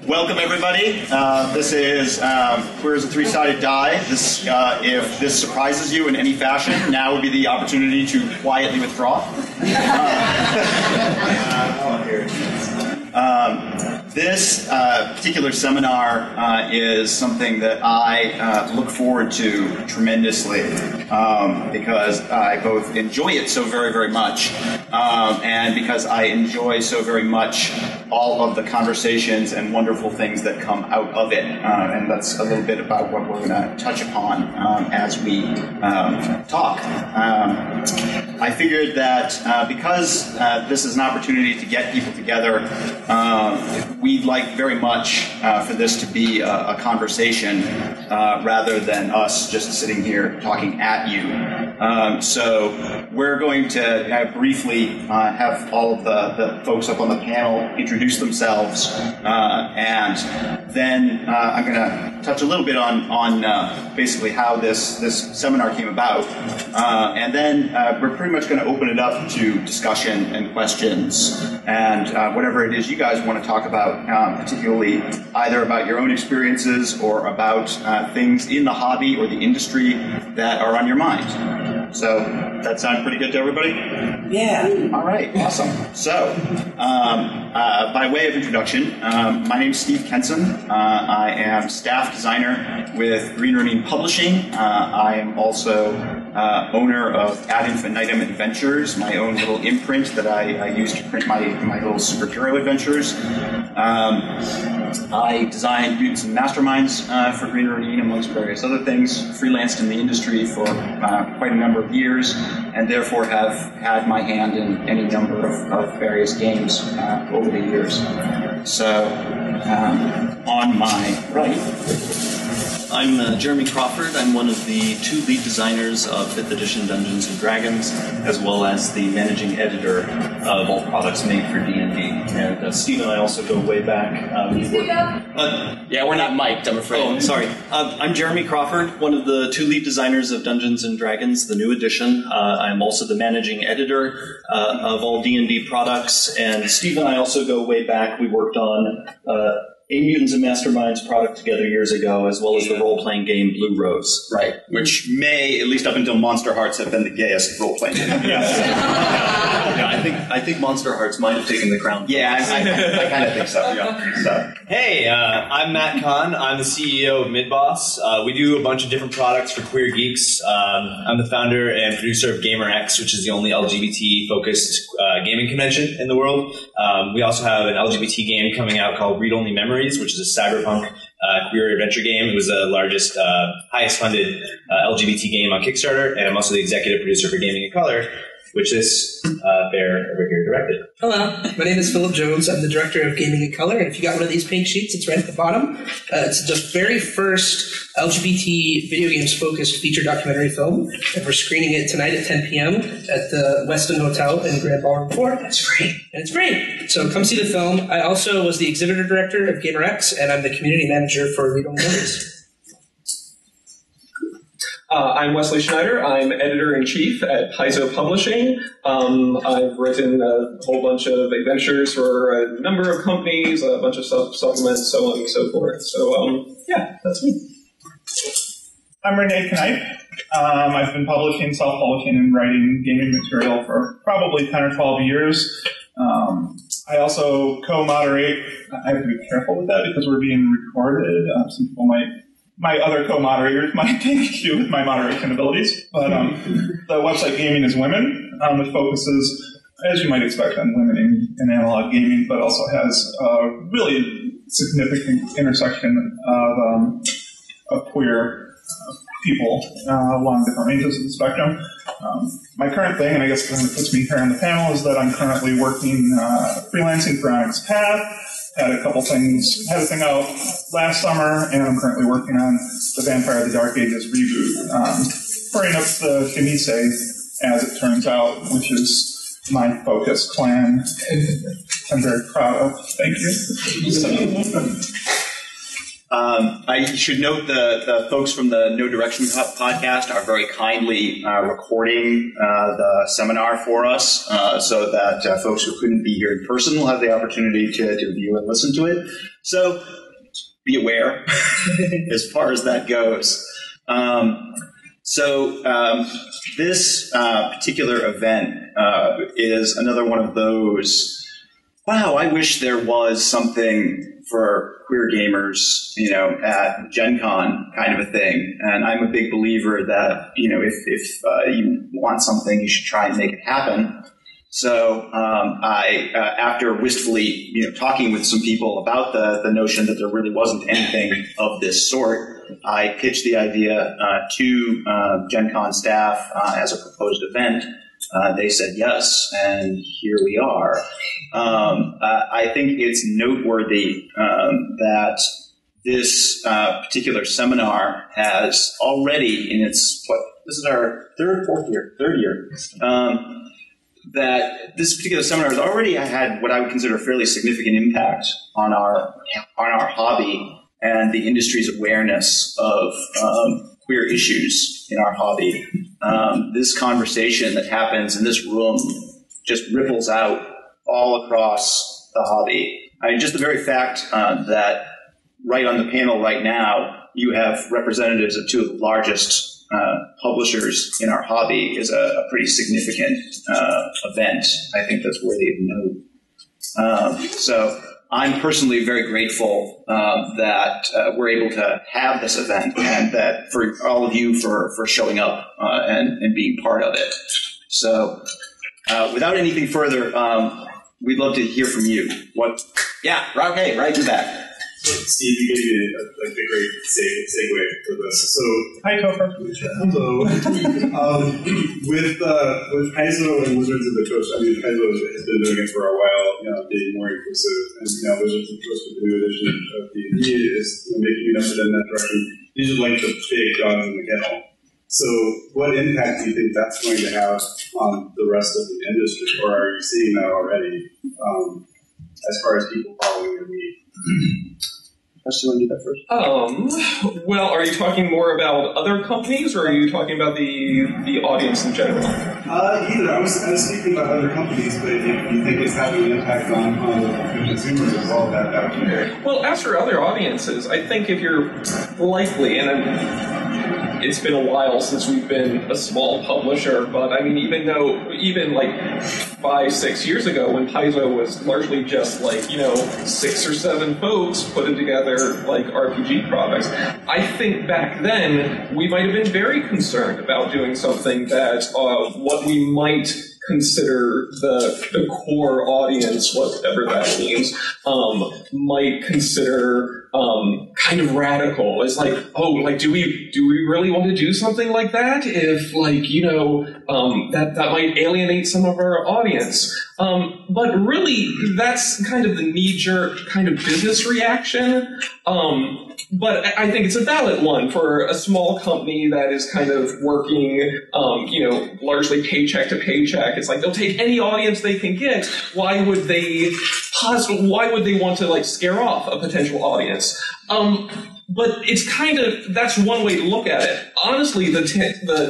Welcome, everybody. This is Queer as a Three-Sided Die. This, if this surprises you in any fashion, now would be the opportunity to quietly withdraw. This particular seminar is something that I look forward to tremendously because I both enjoy it so very, very much and because I enjoy so very much all of the conversations and wonderful things that come out of it. And that's a little bit about what we're going to touch upon as we talk. I figured that because this is an opportunity to get people together, we'd like very much for this to be a conversation rather than us just sitting here talking at you. So we're going to briefly have all of the folks up on the panel introduce themselves, and then I'm going to touch a little bit on basically how this seminar came about, and then we're pretty much going to open it up to discussion and questions and whatever it is you guys want to talk about, particularly either about your own experiences or about things in the hobby or the industry that are on your mind. So, that sound pretty good to everybody? Yeah. All right, awesome. So, by way of introduction, my name is Steve Kenson. I am staff designer with Green Ronin Publishing. I am also owner of Ad Infinitum Adventures, my own little imprint that I use to print my little superhero adventures. I designed Mutants and Masterminds for Green Ronin, amongst various other things, freelanced in the industry for quite a number of years, and therefore have had my hand in any number of various games over the years. So, on my right, I'm Jeremy Crawford. I'm one of the two lead designers of 5th edition Dungeons & Dragons, as well as the managing editor of all products made for D&D. And Steve and I also go way back. Yeah, we're not mic'd, I'm afraid. Oh, sorry. I'm Jeremy Crawford, one of the two lead designers of Dungeons & Dragons, the new edition. I'm also the managing editor of all D&D products. And Steve and I also go way back. We worked on a Mutants and Masterminds product together years ago, as well as the role-playing game Blue Rose. Right, which may, at least up until Monster Hearts, have been the gayest role-playing game. I think Monster Hearts might have taken the crown. Yeah, I kind of think so. Yeah. So. Hey, I'm Matt Conn. I'm the CEO of Midboss. We do a bunch of different products for queer geeks. I'm the founder and producer of GamerX, which is the only LGBT-focused gaming convention in the world. We also have an LGBT game coming out called Read Only Memories, which is a cyberpunk queer adventure game. It was the largest, highest funded LGBT game on Kickstarter, and I'm also the executive producer for Gaming in Color, which this bear over here directed. Hello, my name is Philip Jones. I'm the director of Gaming in Color, and if you got one of these pink sheets, it's right at the bottom. It's the very first LGBT video games focused feature documentary film, and we're screening it tonight at 10 p.m. at the Westin Hotel in Grand Ballroom 4. That's great. And it's great. So come see the film. I also was the exhibitor director of GamerX, and I'm the community manager for Read Only Memories. I'm Wesley Schneider. I'm editor-in-chief at Paizo Publishing. I've written a whole bunch of adventures for a number of companies, a bunch of supplements, so on and so forth. So, yeah, that's me. I'm Renee, Knipe. I've been publishing, self-publishing, and writing gaming material for probably 10 or 12 years. I also co-moderate. I have to be careful with that because we're being recorded. Some people my other co-moderators might take issue with my moderation abilities, but the website Gaming is Women, which focuses, as you might expect, on women in analog gaming, but also has a really significant intersection of queer people along different ranges of the spectrum. My current thing, and I guess that puts me here on the panel, is that I'm currently working freelancing for Onyx Path. Had a couple things, had a thing out last summer, and I'm currently working on the Vampire of the Dark Ages reboot, bringing up the Kimise, as it turns out, which is my focus clan. I'm very proud of. Thank you. I should note the folks from the No Direction podcast are very kindly recording the seminar for us so that folks who couldn't be here in person will have the opportunity to view and listen to it. So be aware as far as that goes. This particular event is another one of those, wow, I wish there was something for queer gamers, at Gen Con kind of a thing. And I'm a big believer that, if you want something, you should try and make it happen. So I, after wistfully, talking with some people about the notion that there really wasn't anything of this sort, I pitched the idea to Gen Con staff as a proposed event. They said yes, and here we are. I think it's noteworthy that this particular seminar has already, in its, this is our third year, that this particular seminar has already had what I would consider a fairly significant impact on our hobby and the industry's awareness of queer issues in our hobby. This conversation that happens in this room just ripples out all across the hobby. Just the very fact that right on the panel right now, you have representatives of two of the largest publishers in our hobby is a pretty significant event. I think that's worthy of note. So I'm personally very grateful that we're able to have this event, and that for all of you for showing up and being part of it. So without anything further, we'd love to hear from you. Yeah, okay, right in the back. So, Steve, you gave me a great segue for this. So, hi, Topher. Hello. With Paizo and Wizards of the Coast, I mean, Paizo has been doing it for a while, being more inclusive, and Wizards of the Coast with the new edition of D&D is making an effort in that direction. These are like the big dogs in the kennel. So, what impact do you think that's going to have on the rest of the industry, or are you seeing that already, as far as people following your lead? Let's do that first. Well, are you talking more about other companies, or are you talking about the audience in general? Either. I was speaking about other companies, but if you think it's having an impact on consumers as well, that would be great. Well, as for other audiences, I think if you're likely, and it's been a while since we've been a small publisher, but I mean, even like 5-6 years ago, when Paizo was largely just 6 or 7 folks putting together like RPG products, I think back then we might have been very concerned about doing something that what we might consider the core audience, whatever that means, might consider kind of radical. It's like, do we really want to do something like that? If that might alienate some of our audience. But really, that's kind of the knee-jerk kind of business reaction. But I think it's a valid one for a small company that is kind of working, largely paycheck to paycheck. It's like they'll take any audience they can get. Why would they want to scare off a potential audience? But it's that's one way to look at it. Honestly, the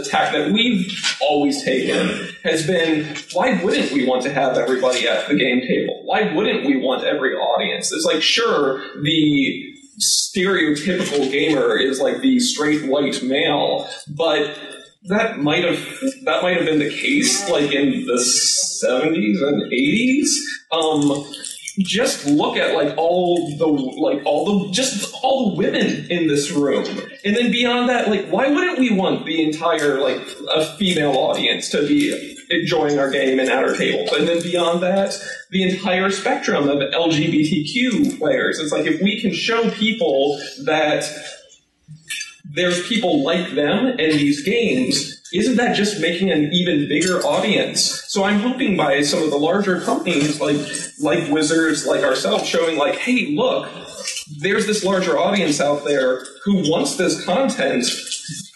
tack that we've always taken has been, why wouldn't we want to have everybody at the game table? Why wouldn't we want every audience? It's like, sure, the stereotypical gamer is like the straight white male, but that might have been the case like in the 70s and 80s. Just look at all the women in this room, and then beyond that, why wouldn't we want the entire a female audience to be enjoying our game and at our tables? And then beyond that, the entire spectrum of LGBTQ players. It's like, if we can show people that there's people like them in these games, isn't that just making an even bigger audience? So I'm hoping by some of the larger companies like Wizards, like ourselves, showing hey, look, there's this larger audience out there who wants this content.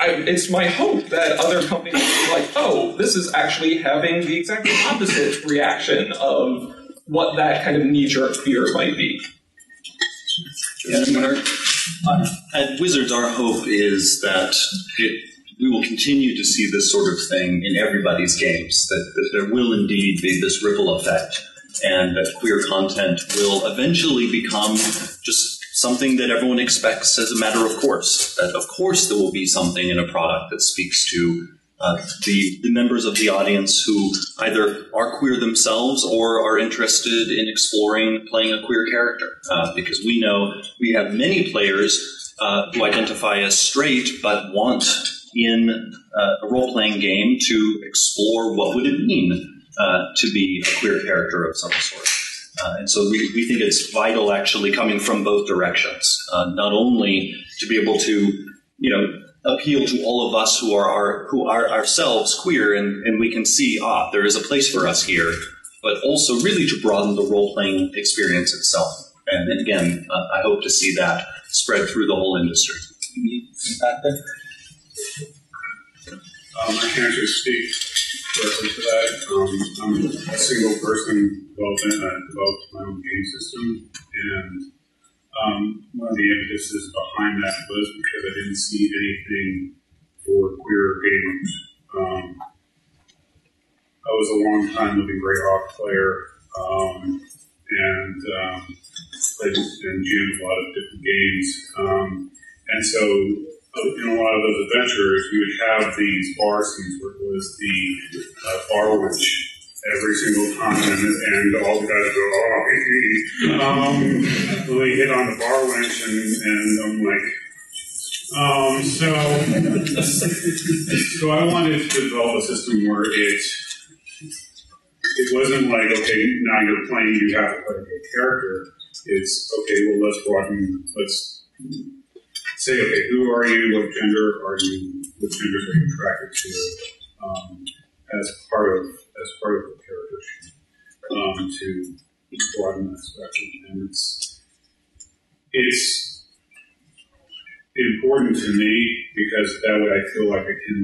It's my hope that other companies will be oh, this is actually having the exact opposite reaction of what that kind of knee-jerk fear might be. Yeah, At Wizards, our hope is that we will continue to see this sort of thing in everybody's games, that there will indeed be this ripple effect, and that queer content will eventually become just something that everyone expects as a matter of course. That, of course, there will be something in a product that speaks to the members of the audience who either are queer themselves or are interested in exploring playing a queer character. Because we know we have many players who identify as straight but want in a role-playing game to explore what would it mean to be a queer character of some sort. And so we think it's vital actually coming from both directions, not only to be able to, appeal to all of us who are ourselves queer and we can see, there is a place for us here, but also really to broaden the role-playing experience itself. And again, I hope to see that spread through the whole industry. I can't actually speak directly to that. I'm a single person development. I developed my own game system, and one of the impetuses behind that was because I didn't see anything for queer gamers. I was a long-time Living Greyhawk player, and played and GM'd a lot of different games. And so in a lot of those adventures, you would have these bar scenes where it was the bar witch every single time, and all the guys go, they hit on the bar wench, and I'm like, so I wanted to develop a system where it wasn't like, okay, now you're playing, you have to play a character. It's, okay, well, let's say, okay, who are you, what genders are you attracted to, as part of the character sheet, to broaden that spectrum. And it's important to me because that way I feel like I can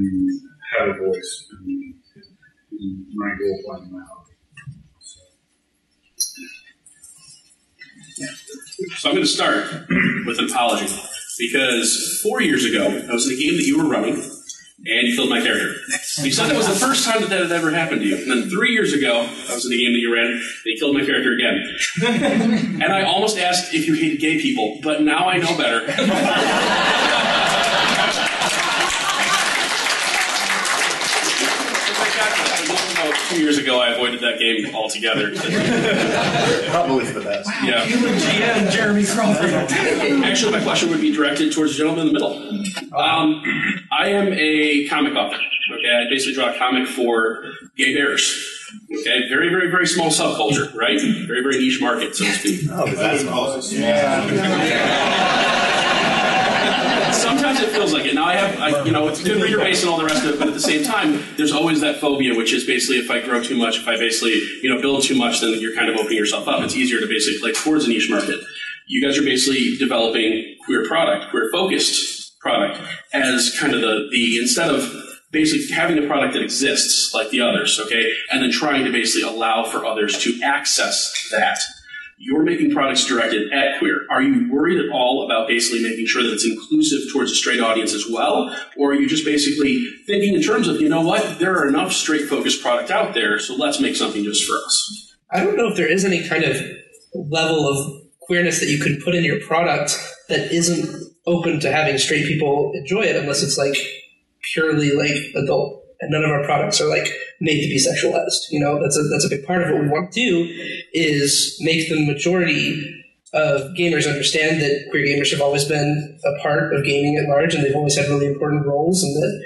have a voice in my role-playing my hobby. So I'm going to start with an apology, because 4 years ago, I was in a game that you were running, and you killed my character. You said that was the first time that had ever happened to you. And then 3 years ago, I was in a game that you ran, and you killed my character again. And I almost asked if you hated gay people, but now I know better. About 2 years ago, I avoided that game altogether. Probably for the best. Yeah. You and GM Jeremy Crawford. Actually, my question would be directed towards the gentleman in the middle. I am a comic author. Okay, I basically draw a comic for gay bears. Okay, very, very, very small subculture, right? Very, very niche market, so to speak. Oh, that's awesome. Sometimes it feels like it. Now it's a good reader base and all the rest of it, but at the same time, there's always that phobia, which is basically if I grow too much, if I basically, build too much, then you're kind of opening yourself up. It's easier to basically play towards a niche market. You guys are basically developing queer-focused product as kind of the instead of basically having a product that exists like the others, okay, and then trying to basically allow for others to access that. You're making products directed at queer. Are you worried at all about basically making sure that it's inclusive towards a straight audience as well? Or are you just basically thinking in terms of, there are enough straight-focused product out there, so let's make something just for us? I don't know if there is any kind of level of queerness that you could put in your product that isn't open to having straight people enjoy it, unless it's like purely like adult. And none of our products are like made to be sexualized. That's a big part of what we want to do is make the majority of gamers understand that queer gamers have always been a part of gaming at large, and they've always had really important roles, and that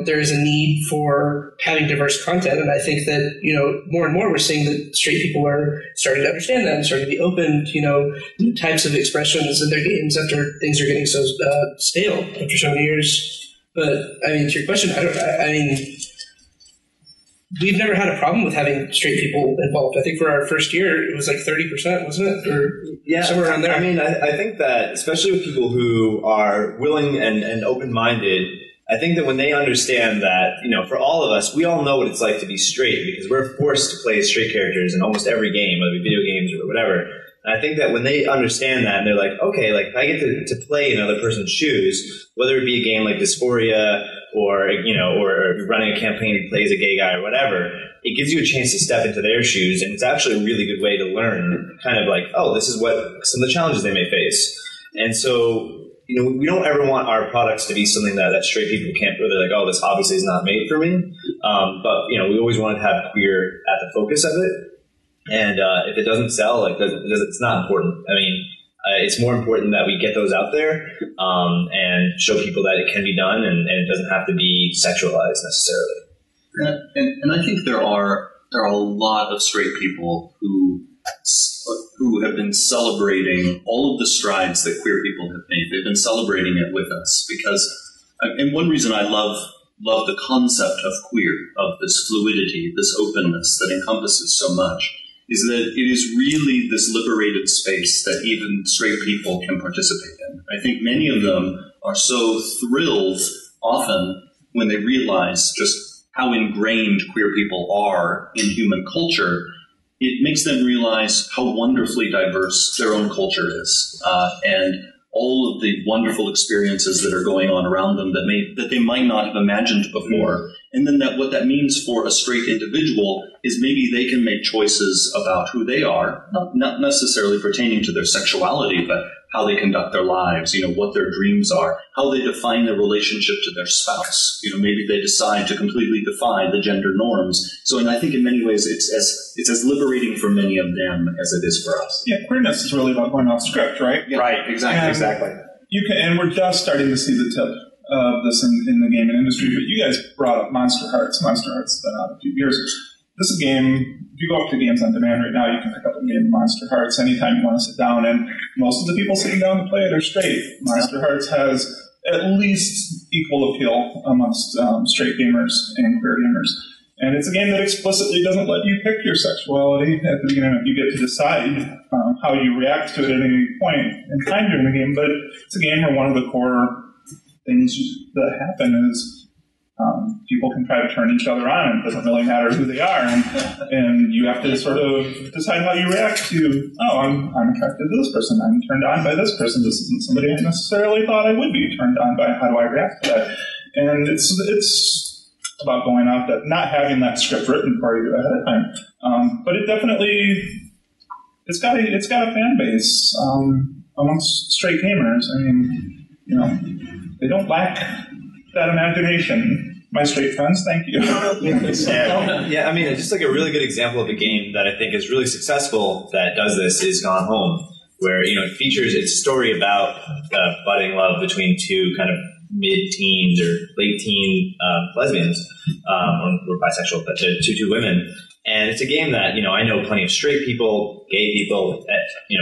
there is a need for having diverse content. And I think that more and more we're seeing that straight people are starting to understand that and starting to be open to new types of expressions in their games after things are getting so stale after so many years. But, to your question, we've never had a problem with having straight people involved. I think for our first year, it was like 30%, wasn't it? Or somewhere around there. I think that, especially with people who are willing and open-minded, I think that when they understand that, for all of us, we all know what it's like to be straight because we're forced to play straight characters in almost every game, whether it be video games or whatever. And I think that when they understand that and they're like, okay, like if I get to play in another person's shoes, whether it be a game like Dysphoria or, or running a campaign who plays a gay guy or whatever, it gives you a chance to step into their shoes. And it's actually a really good way to learn kind of like, oh, this is what some of the challenges they may face. And so, we don't ever want our products to be something that straight people can't really like, oh, this obviously is not made for me. But, we always want to have queer at the focus of it. And if it doesn't sell, it's not important. I mean, it's more important that we get those out there and show people that it can be done and it doesn't have to be sexualized necessarily. And I think there are a lot of straight people who have been celebrating all of the strides that queer people have made. They've been celebrating it with us because, and one reason I love the concept of queer, of this fluidity, this openness that encompasses so much, is that it is really this liberated space that even straight people can participate in. I think many of them are so thrilled often when they realize just how ingrained queer people are in human culture. It makes them realize how wonderfully diverse their own culture is, and all of the wonderful experiences that are going on around them that they might not have imagined before. And then what that means for a straight individual is maybe they can make choices about who they are, not necessarily pertaining to their sexuality, but how they conduct their lives, what their dreams are, how they define their relationship to their spouse. Maybe they decide to completely defy the gender norms. So, and I think in many ways it's as liberating for many of them as it is for us. Yeah, queerness is really about going off script, right? Yeah. Right, exactly. And we're just starting to see the tip of this in the gaming industry, but you guys brought up Monster Hearts. Monster Hearts has been out a few years. This is a game, if you go up to Games on Demand right now, you can pick up a game of Monster Hearts anytime you want to sit down, and most of the people sitting down to play it are straight. Monster Hearts has at least equal appeal amongst straight gamers and queer gamers. And it's a game that explicitly doesn't let you pick your sexuality at the beginning. You get to decide how you react to it at any point in time during the game, but it's a game where one of the core things that happen is people can try to turn each other on. It doesn't really matter who they are. And you have to sort of decide how you react to, I'm attracted to this person. I'm turned on by this person. This isn't somebody I necessarily thought I would be turned on by. How do I react to that? And it's about going off that, not having that script written for you ahead of time. But it definitely, it's got a fan base amongst straight gamers. I mean, they don't lack that imagination. My straight friends, thank you. Yeah, I mean, just like a really good example of a game that I think is really successful that does this is Gone Home, where, it features, it's a story about budding love between two kind of mid-teens or late-teen lesbians, or bisexual, but two women. And it's a game that, I know plenty of straight people, gay people,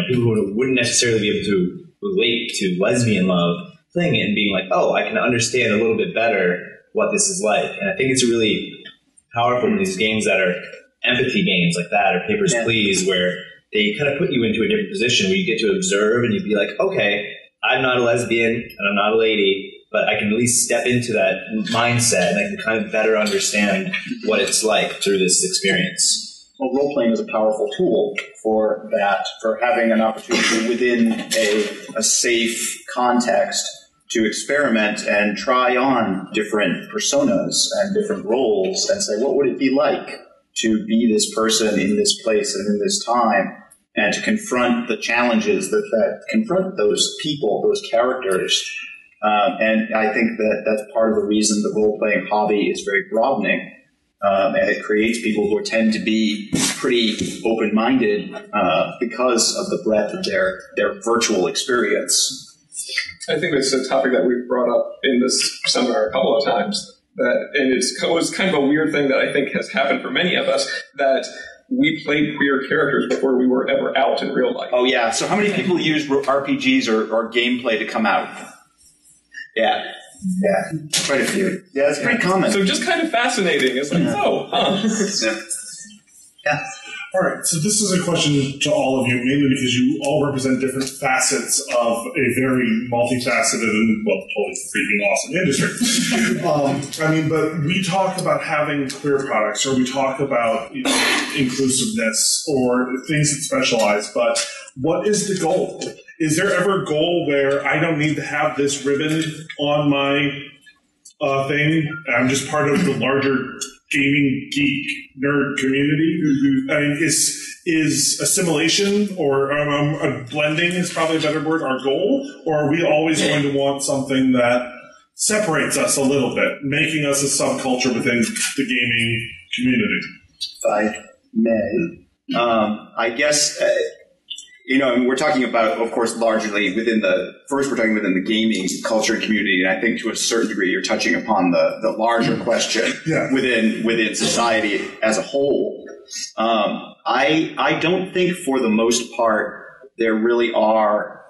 people who wouldn't necessarily be able to relate to lesbian love, playing it and being like, oh, I can understand a little bit better what this is like. And I think it's really powerful in these games that are empathy games like that, or Papers, Please, where they kind of put you into a different position where you get to observe and you'd be like, okay, I'm not a lesbian and I'm not a lady, but I can at least step into that mindset and I can kind of better understand what it's like through this experience. Well, role-playing is a powerful tool for that, for having an opportunity within a safe context to experiment and try on different personas and different roles and say, what would it be like to be this person in this place and in this time, and to confront the challenges that confront those people, those characters. And I think that's part of the reason the role-playing hobby is very broadening. And it creates people who tend to be pretty open-minded because of the breadth of their virtual experience. I think it's a topic that we've brought up in this seminar a couple of times. And it was kind of a weird thing that I think has happened for many of us, that we played queer characters before we were ever out in real life. Oh, yeah. So how many people use RPGs or gameplay to come out? Yeah. Yeah, quite a few. Yeah, it's pretty common. So just kind of fascinating. It's like, Yeah. All right, so this is a question to all of you, mainly because you all represent different facets of a very multifaceted and, well, totally freaking awesome industry. But we talk about having queer products, or we talk about inclusiveness, or things that specialize, but what is the goal? Is there ever a goal where I don't need to have this ribbon on my thing? I'm just part of the larger gaming geek nerd community. I mean, is assimilation or blending is probably a better word our goal, or are we always going to want something that separates us a little bit, making us a subculture within the gaming community? If I may, I guess. We're talking about, of course, largely we're talking within the gaming culture and community, and I think to a certain degree you're touching upon the larger question within society as a whole. I don't think for the most part there really are,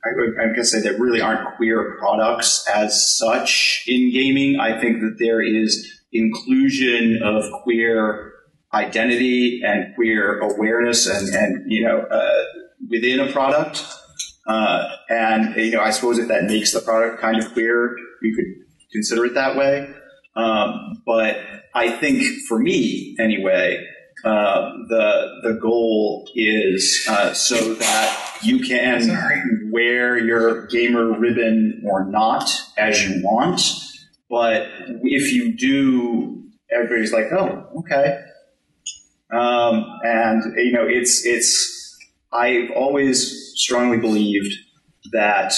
I'm going to say there really aren't queer products as such in gaming. I think that there is inclusion of queer identity and queer awareness and within a product. I suppose if that makes the product kind of queer, you could consider it that way. But I think for me, anyway, the goal is so that you can wear your gamer ribbon or not as you want. But if you do, everybody's like, oh, okay. I've always strongly believed that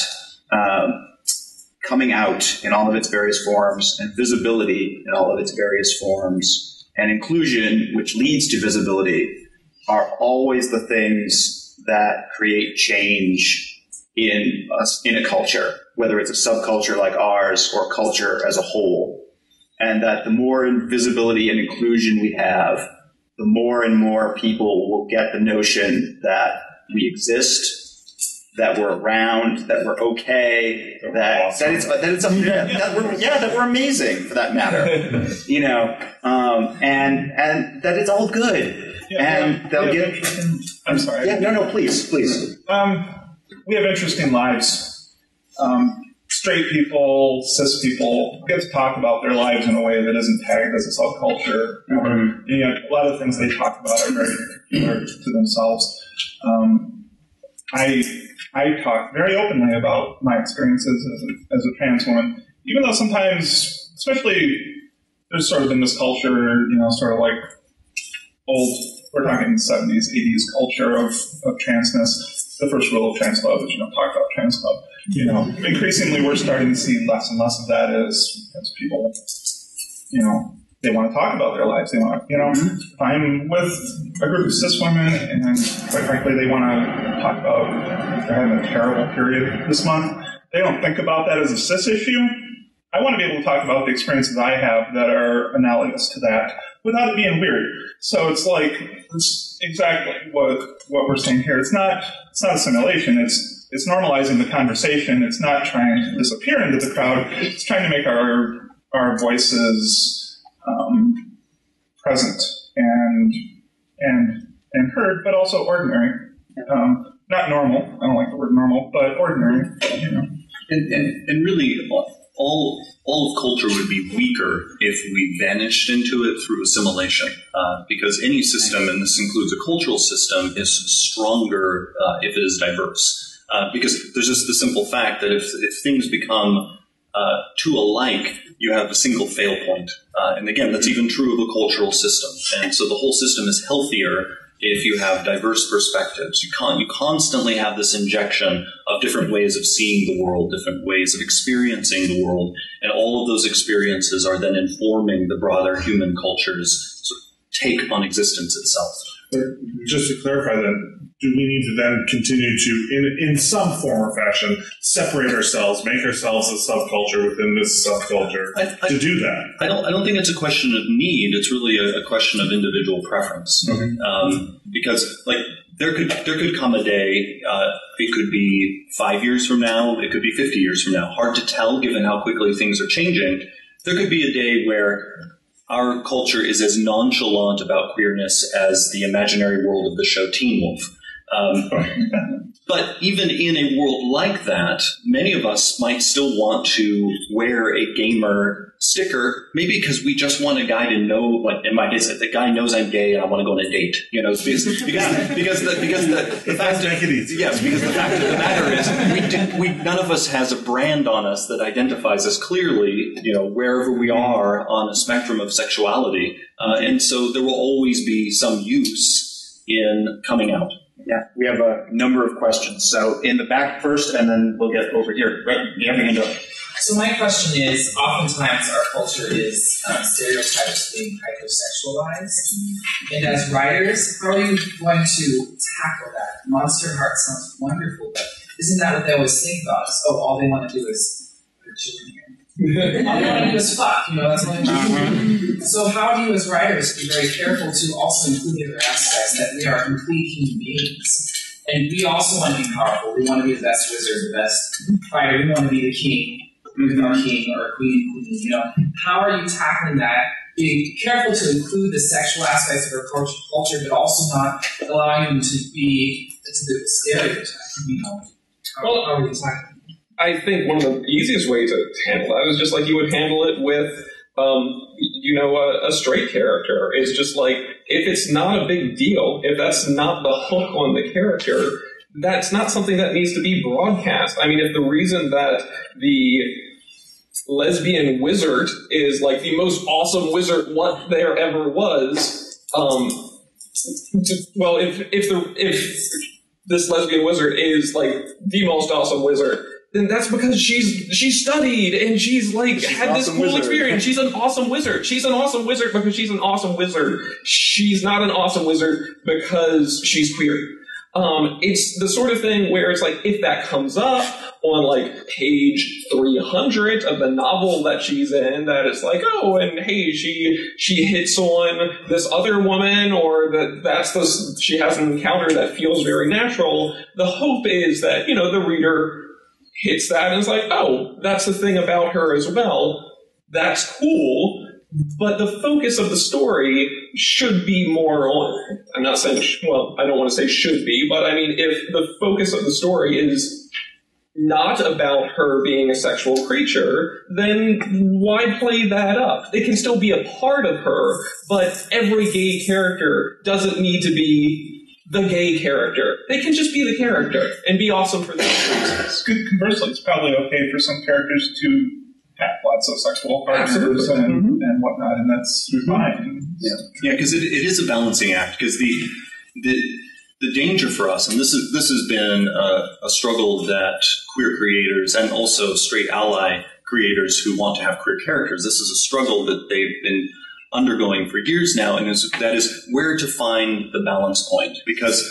coming out in all of its various forms and visibility in all of its various forms and inclusion, which leads to visibility, are always the things that create change in a culture, whether it's a subculture like ours or culture as a whole. And that the more visibility and inclusion we have, the more and more people will get the notion that we exist, that we're around, that we're okay, that we're amazing for that matter, and that it's all good, they'll get. I'm sorry. Yeah, no, please. We have interesting lives. Straight people, cis people get to talk about their lives in a way that isn't tagged as a subculture. A lot of the things they talk about are very particular to themselves. I talk very openly about my experiences as a trans woman, even though sometimes, especially, there's sort of in this culture, sort of like old, we're talking 70s, 80s culture of transness. The first rule of trans club is, talk about trans club. Increasingly we're starting to see less and less of that as people, they want to talk about their lives. They want to, if I'm with a group of cis women and quite frankly they want to talk about they're having a terrible period this month, they don't think about that as a cis issue. I want to be able to talk about the experiences I have that are analogous to that without it being weird. So it's exactly what we're saying here. It's not assimilation. It's normalizing the conversation. It's not trying to disappear into the crowd. It's trying to make our voices present and heard, but also ordinary. Not normal. I don't like the word normal, but ordinary. And really, all of culture would be weaker if we vanished into it through assimilation, because any system, and this includes a cultural system, is stronger if it is diverse. Because there's just the simple fact that if things become too alike, you have a single fail point. And again, that's even true of a cultural system. And so the whole system is healthier if you have diverse perspectives. You constantly have this injection of different ways of seeing the world, different ways of experiencing the world, and all of those experiences are then informing the broader human culture's sort of take on existence itself. But just to clarify that, do we need to then continue to, in some form or fashion, separate ourselves, make ourselves a subculture within this subculture to do that? I don't think it's a question of need. It's really a question of individual preference. Okay. Because there could come a day. It could be 5 years from now. It could be 50 years from now. Hard to tell, given how quickly things are changing. There could be a day where our culture is as nonchalant about queerness as the imaginary world of the show Teen Wolf. But even in a world like that, many of us might still want to wear a gamer sticker, maybe because we just want a guy to know, like in my case, the guy knows I'm gay and I want to go on a date. You know, because the fact of the matter is, none of us has a brand on us that identifies us clearly, you know, wherever we are on a spectrum of sexuality, and so there will always be some use in coming out. Yeah, we have a number of questions. So in the back first, and then we'll get over here. Right, you have your hand up. So my question is, oftentimes our culture is stereotypes being hypersexualized. And as writers, how are you going to tackle that? Monster Heart sounds wonderful, but isn't that what they always think about? Oh, all they want to do is put children here. All they want to do is fuck, you know, that's all they want to do. So how do you as writers be very careful to also include the other aspects, that we are complete human beings? And we also want to be powerful. We want to be the best wizard, the best fighter. We want to be the king, our king or queen, you know. How are you tackling that? Being careful to include the sexual aspects of our culture, but also not allowing them to be the stereotype, you know. How are you tackling? I think one of the easiest ways to handle that is just like you would handle it with, a straight character. It's just like, if it's not a big deal, if that's not the hook on the character, that's not something that needs to be broadcast. I mean, if the reason that the lesbian wizard is like the most awesome wizard what there ever was, if this lesbian wizard is like the most awesome wizard, then that's because she studied and she's had this cool experience. She's an awesome wizard. She's an awesome wizard because she's an awesome wizard. She's not an awesome wizard because she's queer. It's the sort of thing where it's like, if that comes up on page 300 of the novel that she's in, that it's like, oh, and hey, she hits on this other woman, or she has an encounter that feels very natural. The hope is that, the reader hits that and is like, oh, that's the thing about her as well. That's cool. But the focus of the story should be more on, I'm not saying, I don't want to say should be, but I mean, if the focus of the story is not about her being a sexual creature, then why play that up? It can still be a part of her, but every gay character doesn't need to be the gay character. They can just be the character and be awesome for that. Conversely, it's probably okay for some characters to have lots of sexual partners and whatnot, and that's fine. Yeah, because it is a balancing act. Because the danger for us, and this has been a struggle that queer creators and also straight ally creators who want to have queer characters, this is a struggle that they've been undergoing for years now, and that is where to find the balance point. Because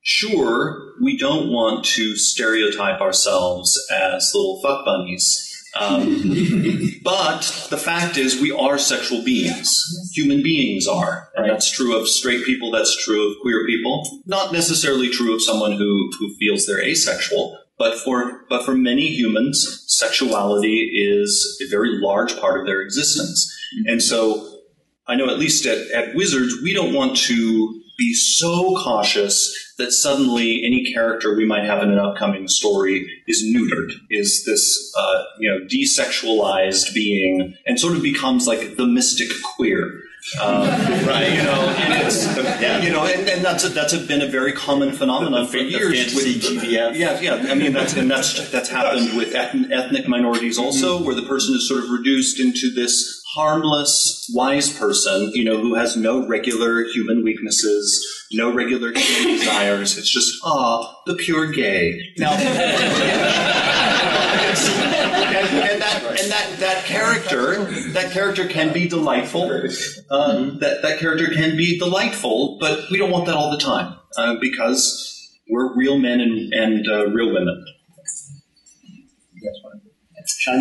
sure, we don't want to stereotype ourselves as little fuck bunnies, but the fact is we are sexual beings. Human beings are. And that's true of straight people, that's true of queer people. Not necessarily true of someone who feels they're asexual, but for many humans, sexuality is a very large part of their existence. And so I know at least at Wizards, we don't want to be so cautious that suddenly any character we might have in an upcoming story is neutered, is this desexualized being, and sort of becomes like the mystic queer. Right, and it's and that's been a very common phenomenon for years with GBF. Yeah. I mean that's happened with ethnic minorities also, where the person is sort of reduced into this harmless, wise person, who has no regular human weaknesses, no regular human desires. It's just the pure gay. Now, that character can be delightful. That character can be delightful, but we don't want that all the time because we're real men and real women. I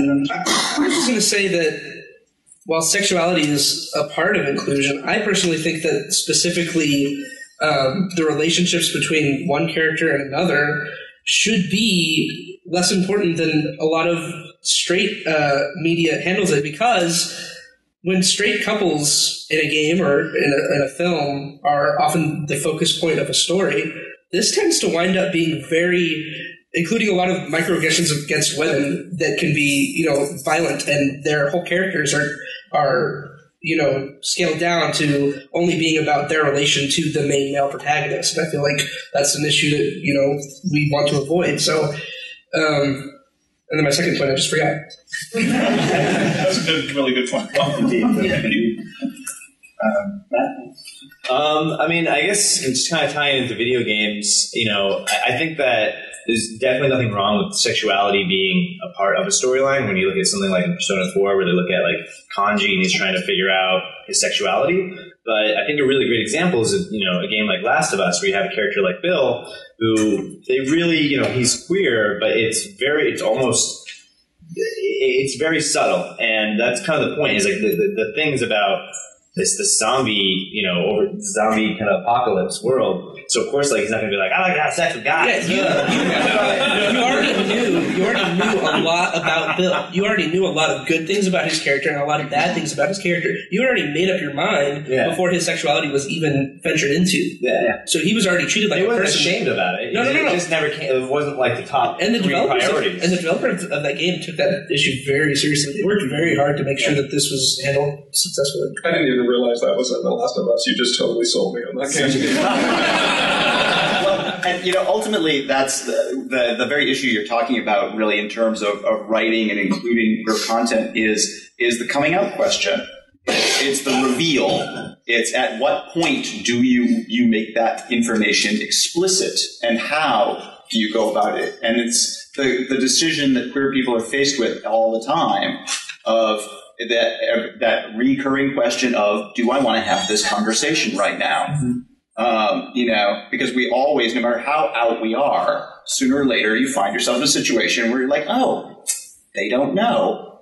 was just going to say that while sexuality is a part of inclusion, I personally think that specifically the relationships between one character and another should be less important than a lot of straight media handles it, because when straight couples in a game or in a film are often the focus point of a story, this tends to wind up being very, including a lot of microaggressions against women that can be, violent, and their whole characters are scaled down to only being about their relation to the main male protagonist. And I feel like that's an issue that, we want to avoid. So, and then my second point, I just forgot. That's a really good point. I guess just kind of tying into video games, I think that there's definitely nothing wrong with sexuality being a part of a storyline. When you look at something like Persona 4, where they look at like Kanji and he's trying to figure out his sexuality. But I think a really great example is, a game like Last of Us, where you have a character like Bill, who they really, he's queer, but it's very subtle. And that's kind of the point, is like the things about this zombie, zombie kind of apocalypse world. So of course, he's not going to be like, I like to have sex with guys. Yeah, you already knew a lot about Bill. You already knew a lot of good things about his character and a lot of bad things about his character. You already made up your mind before his sexuality was even ventured into. Yeah. So he was already treated like a person. He wasn't ashamed about it. No. It just never came. It wasn't like the top three priorities. And the developers of that game took that issue very seriously. They worked very hard to make sure that this was handled successfully. I didn't even realize that was in The Last of Us. You just totally sold me on that game. Well, and ultimately, that's the very issue you're talking about, really, in terms of writing and including queer content is the coming out question. It's the reveal. It's at what point do you make that information explicit, and how do you go about it? And it's the decision that queer people are faced with all the time of that recurring question of, do I want to have this conversation right now? Mm-hmm. Because we always, no matter how out we are, sooner or later you find yourself in a situation where you're like, oh, they don't know.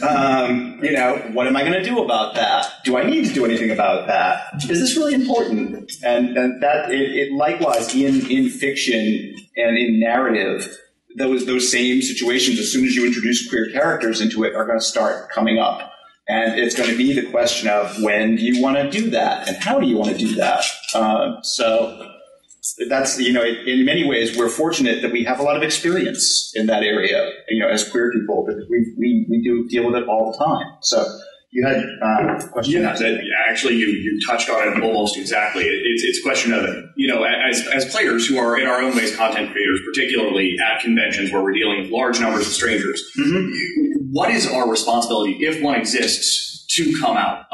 What am I going to do about that? Do I need to do anything about that? Is this really important? And that it likewise in fiction and in narrative, those same situations, as soon as you introduce queer characters into it, are going to start coming up. And it's going to be the question of, when do you want to do that, and how do you want to do that? So that's, in many ways, we're fortunate that we have a lot of experience in that area, as queer people, because we do deal with it all the time. So you had a question? Yeah, actually, you touched on it almost exactly. It's a question of, as players who are in our own ways content creators, particularly at conventions where we're dealing with large numbers of strangers, what is our responsibility, if one exists, to come out?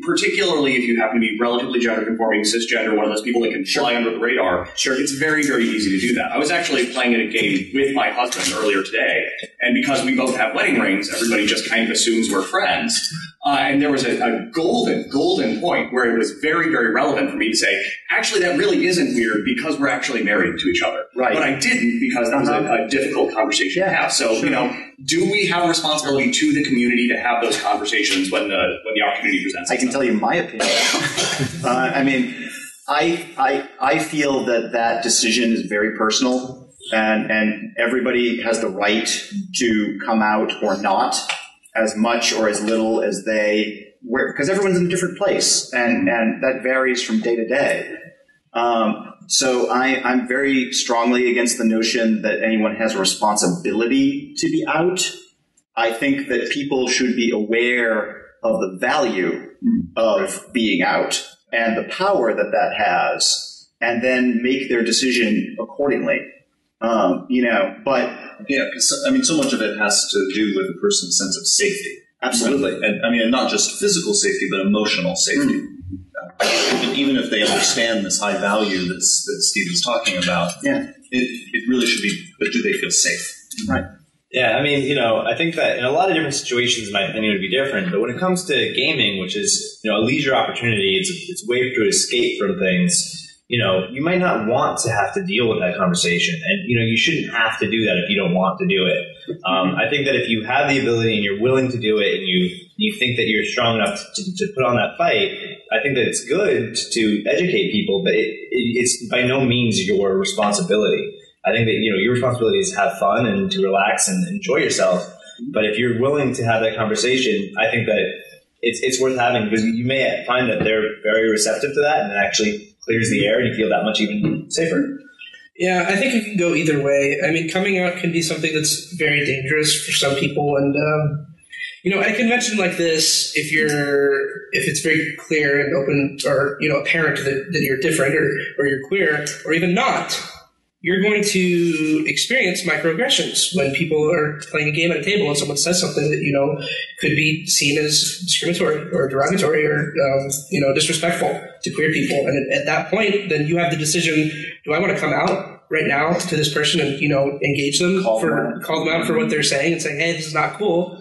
Particularly if you happen to be relatively gender conforming, cisgender, one of those people that can fly under the radar. Sure, it's very, very easy to do that. I was actually playing in a game with my husband earlier today, and because we both have wedding rings, everybody just kind of assumes we're friends. And there was a golden point where it was very, very relevant for me to say, actually, that really isn't weird because we're actually married to each other. Right. But I didn't, because that was a difficult conversation to have. So, do we have a responsibility to the community to have those conversations when the opportunity presents itself? I can tell you my opinion. I feel that decision is very personal, and everybody has the right to come out or not, as much or as little as they were, because everyone's in a different place, and that varies from day to day. So I'm very strongly against the notion that anyone has a responsibility to be out. I think that people should be aware of the value of being out and the power that has, and then make their decision accordingly. Because so much of it has to do with a person's sense of safety. Absolutely. And not just physical safety, but emotional safety. Even if they understand this high value that Steve was talking about, it really should be, but do they feel safe? Right. Yeah, I think that in a lot of different situations, my opinion would be different. But when it comes to gaming, which is, a leisure opportunity, it's a way to escape from things. You might not want to have to deal with that conversation, and you shouldn't have to do that if you don't want to do it. I think that if you have the ability and you're willing to do it, and you think that you're strong enough to put on that fight, I think that it's good to educate people, but it's by no means your responsibility. I think that your responsibility is to have fun and to relax and enjoy yourself. But if you're willing to have that conversation, I think that it's worth having because you may find that they're very receptive to that, and it actually clears the air, and you feel that much even safer. Yeah, I think it can go either way. I mean, coming out can be something that's very dangerous for some people, and at a convention like this, if it's very clear and open, or apparent that you're different or you're queer, or even not, you're going to experience microaggressions when people are playing a game at a table and someone says something that could be seen as discriminatory or derogatory or disrespectful to queer people. And at that point, then you have the decision: do I want to come out right now to this person and engage them, call them out for what they're saying and say, hey, this is not cool?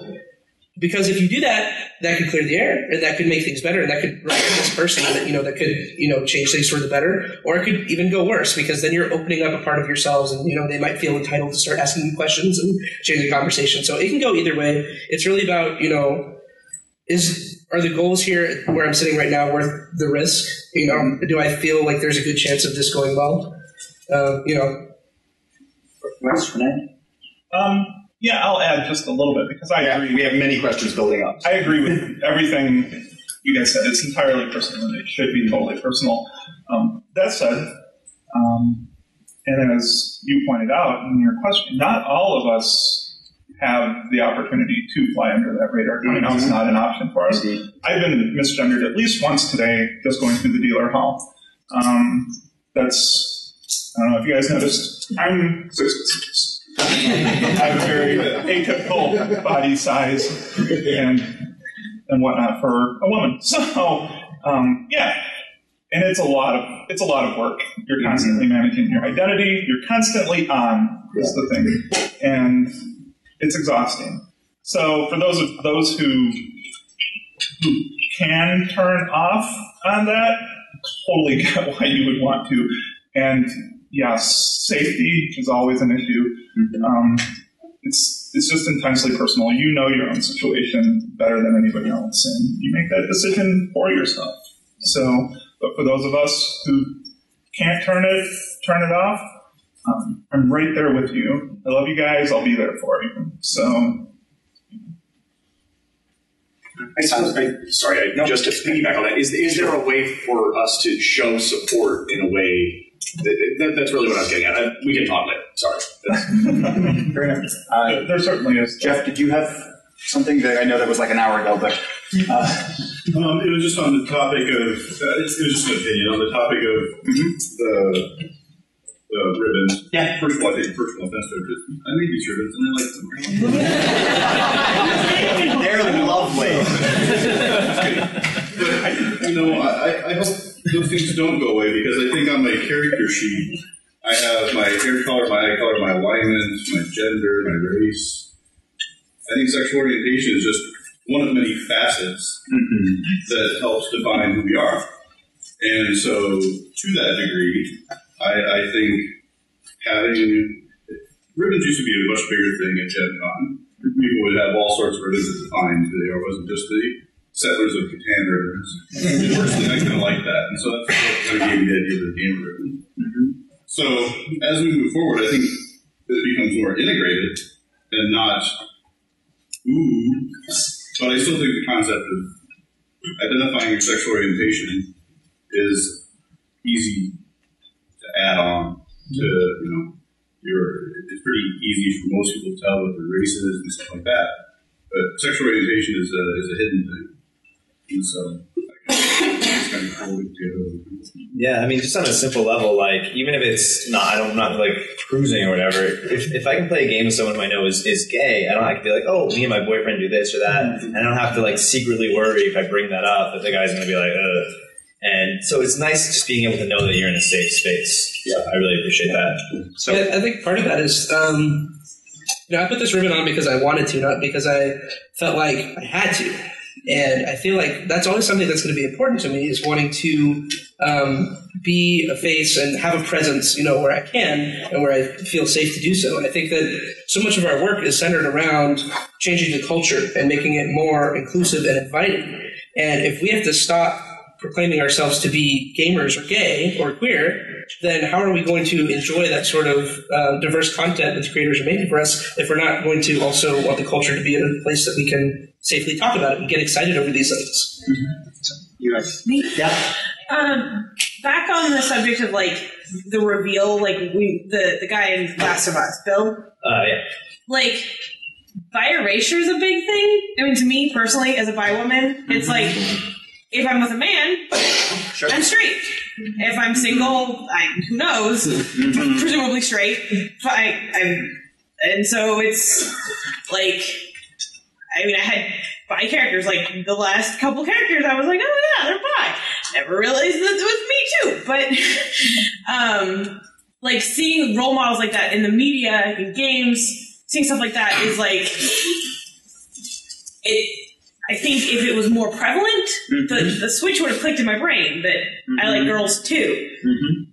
Because if you do that, that could clear the air, and that could make things better, and that could right this person, that could change things for the better, or it could even go worse, because then you're opening up a part of yourselves, and they might feel entitled to start asking you questions and changing the conversation. So it can go either way. It's really about are the goals here where I'm sitting right now worth the risk? Do I feel like there's a good chance of this going well? Renee? Yeah, I'll add just a little bit because I agree. We have many questions building up. I agree with everything you guys said. It's entirely personal, and it should be totally personal. That said, and as you pointed out in your question, not all of us have the opportunity to fly under that radar. I know it's not an option for us. I've been misgendered at least once today just going through the dealer hall. I don't know if you guys noticed, I'm 6'6". I have a very atypical body size and whatnot for a woman. So, and it's a lot of work. You're constantly managing your identity. You're constantly on is the thing, and it's exhausting. So, for those who can turn off on that, totally get why you would want to. And yes, safety is always an issue. It's just intensely personal. You know your own situation better than anybody else, and you make that decision for yourself. So, but for those of us who can't turn it off, I'm right there with you. I love you guys. I'll be there for you. So. Just to piggyback on that, is there a way for us to show support in a way that's really what I was getting at? We can talk later. Sorry. Fair enough. There certainly is. Jeff, did you have something that I know that was like an hour ago, but it was just on the topic of it was just an opinion on the topic of the ribbons. Yeah. First of all, I think personal offense I made these ribbons and I like them. They're lovely. But I hope those things don't go away, because I think on my character sheet I have my hair color, my eye color, my alignment, my gender, my race. I think sexual orientation is just one of many facets that helps define who we are. And so, to that degree, I think having ribbons used to be a much bigger thing at Gen Con. People would have all sorts of ribbons that defined who they are. It wasn't just the Settlers of Catan ribbons. Personally, I kind of like that. And so that's what kind of gave me the idea of the game ribbon. So, as we move forward, I think that it becomes more integrated and not but I still think the concept of identifying your sexual orientation is easy to add on to, it's pretty easy for most people to tell what their race is and stuff like that. But sexual orientation is a hidden thing. And so, it's kind of cool to Yeah, I mean, just on a simple level, like, even if it's I'm not like cruising or whatever, if I can play a game with someone who I know is gay, I can be like, oh, me and my boyfriend do this or that, and I don't have to like secretly worry if I bring that up that the guy's going to be like, ugh. And so it's nice just being able to know that you're in a safe space. Yeah, I really appreciate that. So yeah, I think part of that is, I put this ribbon on because I wanted to, not because I felt like I had to. And I feel like that's always something that's going to be important to me, is wanting to be a face and have a presence, where I can and where I feel safe to do so. And I think that so much of our work is centered around changing the culture and making it more inclusive and inviting. And if we have to stop proclaiming ourselves to be gamers or gay or queer, then how are we going to enjoy that sort of diverse content that the creators are making for us if we're not going to also want the culture to be a place that we can safely talk about it and get excited over these things? Yeah. Back on the subject of like the reveal, like the guy in Last of Us, Bill. Yeah. Like, bi erasure is a big thing. I mean, to me personally, as a bi woman, it's like if I'm with a man, I'm straight. If I'm single, who knows? Presumably straight. And so it's like, I mean, I had bi characters. Like the last couple characters, I was like, oh yeah, they're bi. Never realized that it was me too. But like seeing role models like that in the media, in games, seeing stuff like that is like it. I think if it was more prevalent, the switch would have clicked in my brain that I like girls too.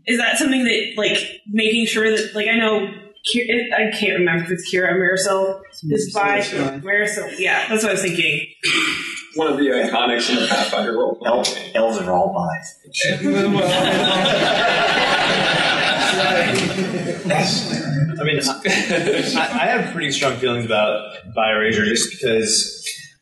Is that something that, like, making sure that, like, I know, I can't remember if it's Kira Marisol is bi. Marisol, yeah, that's what I was thinking. One of the iconics in the Pathfinder role. Elves are all bi. I mean, I have pretty strong feelings about bi erasure just because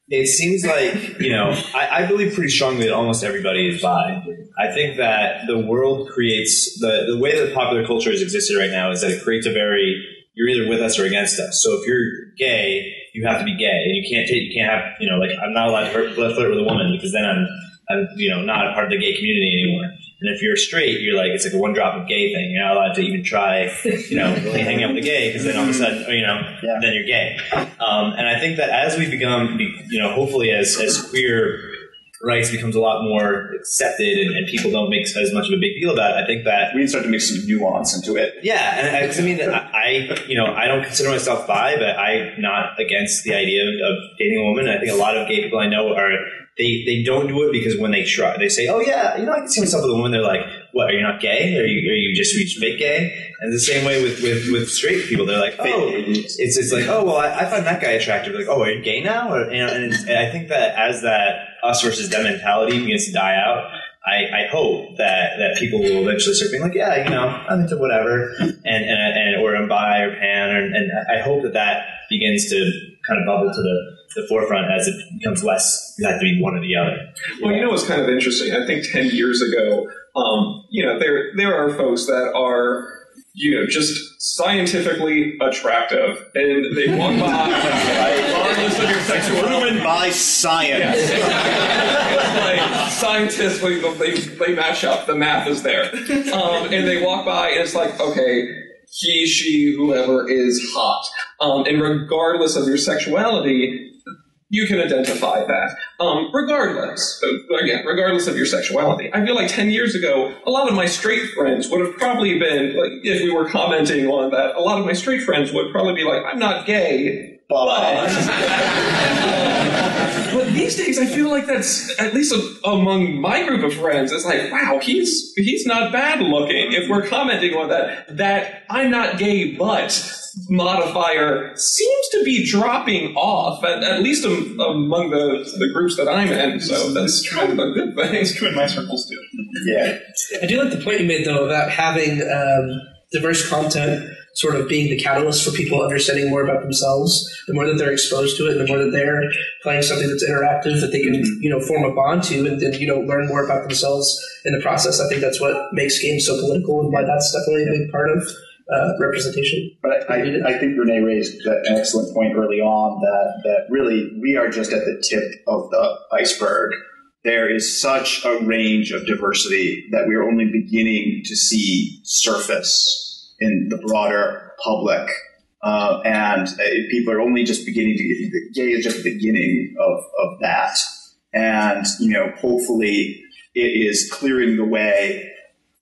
it seems like, you know, I believe pretty strongly that almost everybody is bi. I think that the world creates, the way that popular culture has existed right now is that it creates you're either with us or against us. So if you're gay, you have to be gay. And you can't have, you know, like, I'm not allowed to flirt with a woman because then I'm, you know, not a part of the gay community anymore. And if you're straight, you're like, it's like a one drop of gay thing. You're not allowed to even try, you know, hang out with a gay because then all of a sudden, you know, then you're gay. And I think that as we become, you know, hopefully as queer rights becomes a lot more accepted and people don't make as much of a big deal about it, I think that we can start to make some nuance into it. Yeah, and I mean, you know, I don't consider myself bi, but I'm not against the idea of dating a woman. I think a lot of gay people I know they don't do it because when they try, they say, oh yeah, you know, I can see myself with a woman. They're like, what, are you not gay? Are you just fake gay? And the same way with straight people. They're like, oh, it's like, oh, well, I find that guy attractive. They're like, oh, are you gay now? Or, you know, and I think that as that us versus them mentality begins to die out, I hope that people will eventually start being like, yeah, you know, I'm into whatever, and or I'm bi or pan, and I hope that begins to kind of bubble to the forefront as it becomes less, you have to be one or the other. Well, you know what's kind of interesting? I think 10 years ago, you know, there are folks that are, you know, just scientifically attractive, and they walk by, regardless of your sexuality. Proven by science. Like, scientifically, they match up. The math is there. And they walk by, and it's like, okay, he, she, whoever is hot. And regardless of your sexuality, you can identify that. Regardless of your sexuality. I feel like 10 years ago, a lot of my straight friends would have probably been, like, if we were commenting on that, a lot of my straight friends would probably be like, I'm not gay, but... But these days, I feel like that's, at least among my group of friends, it's like, wow, he's not bad looking. If we're commenting on that I'm not gay, but modifier seems to be dropping off, at least among the groups that I'm in. So that's kind of a good thing. It's true in my circles too. Yeah. I do like the point you made, though, about having diverse content sort of being the catalyst for people understanding more about themselves. The more that they're exposed to it, the more that they're playing something that's interactive that they can, you know, form a bond to and then, you know, learn more about themselves in the process. I think that's what makes games so political and why that's definitely a big part of representation. But I think Renee raised an excellent point early on that really we are just at the tip of the iceberg. There is such a range of diversity that we are only beginning to see surface in the broader public. And people are only just beginning to get, gay is just the beginning of that. And, you know, hopefully it is clearing the way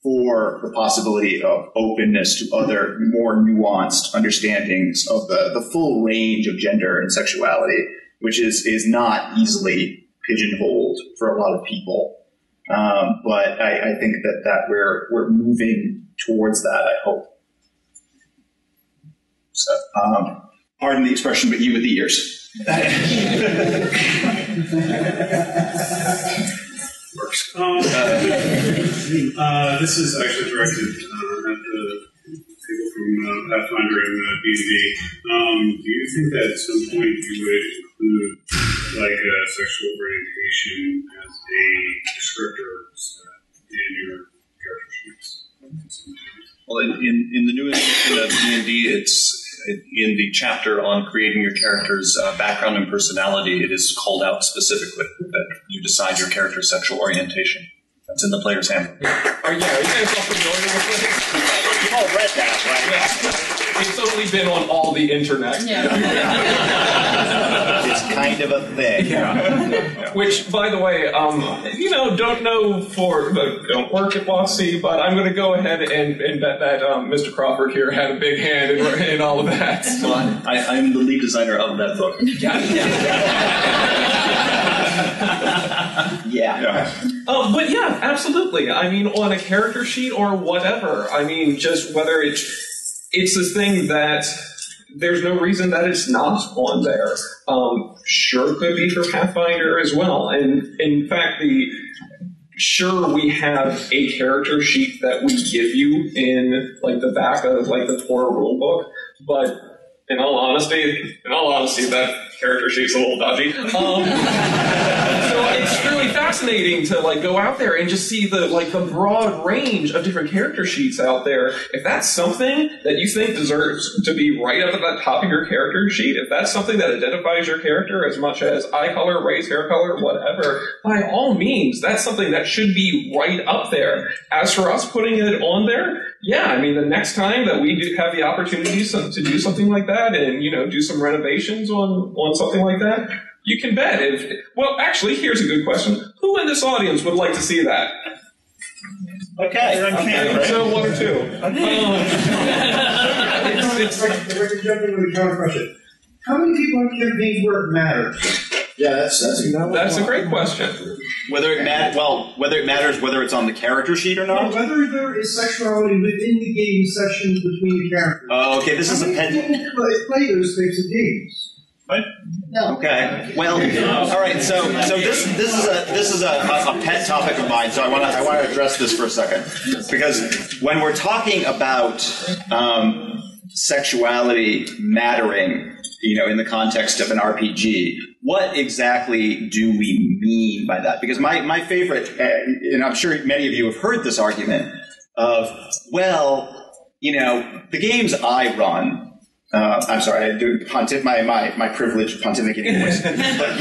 for the possibility of openness to other more nuanced understandings of the full range of gender and sexuality, which is not easily pigeonholed for a lot of people. But I think that we're moving towards that, I hope. So, pardon the expression, but you with the ears. Works. This is actually directed at the people from Pathfinder and D&D. Do you think that at some point you would include like a sexual orientation as a descriptor in your character sheets? Well, in the new edition of D&D, it's in the chapter on creating your character's background and personality, it is called out specifically that you decide your character's sexual orientation. That's in the player's handbook. Are you guys all familiar with it? You've all read that, right? It's only been on all the internet. It's kind of a thing. Yeah. Which, by the way, don't work at Bossy, but I'm going to go ahead and bet that Mr. Crawford here had a big hand in all of that. Well, I'm the lead designer of that book. Yeah. But yeah, absolutely. I mean, on a character sheet or whatever. I mean, just whether it's this thing that there's no reason that it's not on there. Sure could be for Pathfinder as well. And in fact, sure we have a character sheet that we give you in like the back of like the core rule book, but in all honesty, that character sheet's a little dodgy. So it's really fascinating to like go out there and just see the broad range of different character sheets out there. If that's something that you think deserves to be right up at the top of your character sheet, if that's something that identifies your character as much as eye color, race, hair color, whatever, by all means, that's something that should be right up there. As for us putting it on there, yeah, I mean, the next time that we do have the opportunity to do something like that and, do some renovations on something like that, you can bet. Well, actually, here's a good question. Who in this audience would like to see that? Okay. So one or two. If I can jump in with a counter question. How many people on campaigns work matters? Yeah, that's a great question. Whether it matters whether it's on the character sheet or not? No, whether there is sexuality within the game sessions between the characters. Oh, okay, this is a pet. Play those types of games. No. Okay. Well, all right. So this is a pet topic of mine. So I want to address this for a second, because when we're talking about sexuality mattering, in the context of an RPG, what exactly do we mean by that? Because my favorite, and I'm sure many of you have heard this argument of, the games I run. I'm sorry, I do my privileged pontificating voice. But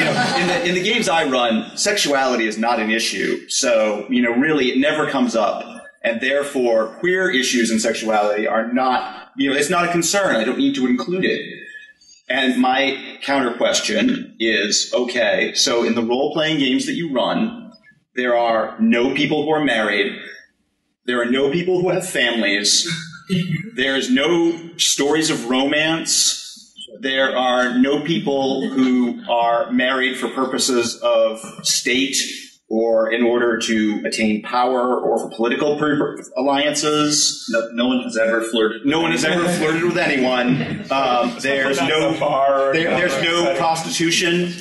in the games I run, sexuality is not an issue. So really, it never comes up, and therefore, queer issues and sexuality are not. It's not a concern. I don't need to include it. And my counter question is: okay, so in the role-playing games that you run, there are no people who are married. There are no people who have families. There's no stories of romance. There are no people who are married for purposes of state or in order to attain power or for political alliances. No one has ever flirted. No one has ever flirted with anyone. There's no prostitution.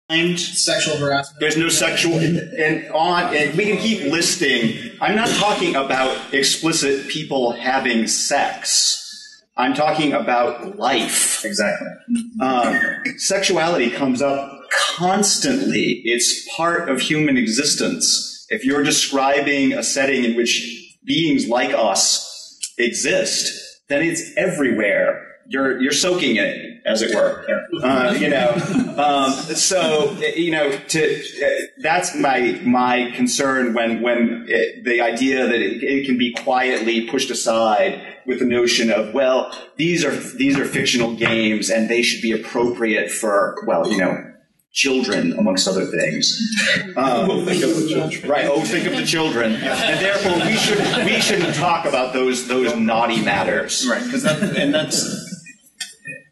Sexual harassment. There's no sexual, and we can keep listing. I'm not talking about explicit people having sex. I'm talking about life. Exactly. Sexuality comes up constantly. It's part of human existence. If you're describing a setting in which beings like us exist, then it's everywhere. You're soaking in it, as it were. That's my concern when the idea that it can be quietly pushed aside with the notion of, these are fictional games and they should be appropriate for, children, amongst other things. Think of the children. Right. Think of the children, and therefore we shouldn't talk about those naughty matters. Right.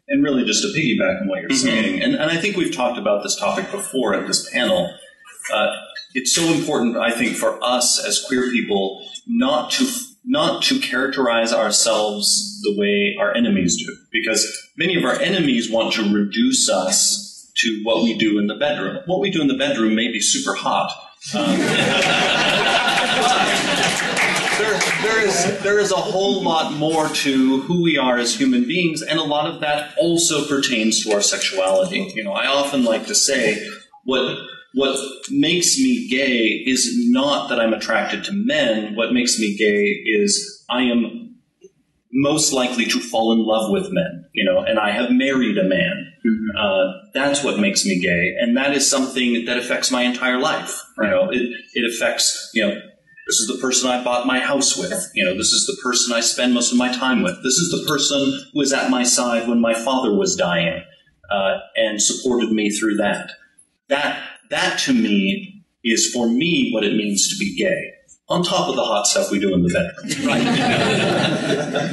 And really, just to piggyback on what you're saying, and I think we've talked about this topic before at this panel. It's so important, I think, for us as queer people not to characterize ourselves the way our enemies do, because many of our enemies want to reduce us to what we do in the bedroom. What we do in the bedroom may be super hot, There is a whole lot more to who we are as human beings, and a lot of that also pertains to our sexuality. You know, I often like to say what makes me gay is not that I'm attracted to men. What makes me gay is I am most likely to fall in love with men, you know, and I have married a man. That's what makes me gay, and that is something that affects my entire life. You know, it affects, you know, this is the person I bought my house with. You know, this is the person I spend most of my time with. This is the person who was at my side when my father was dying and supported me through that. That to me is, for me, what it means to be gay. On top of the hot stuff we do in the bedroom. Right.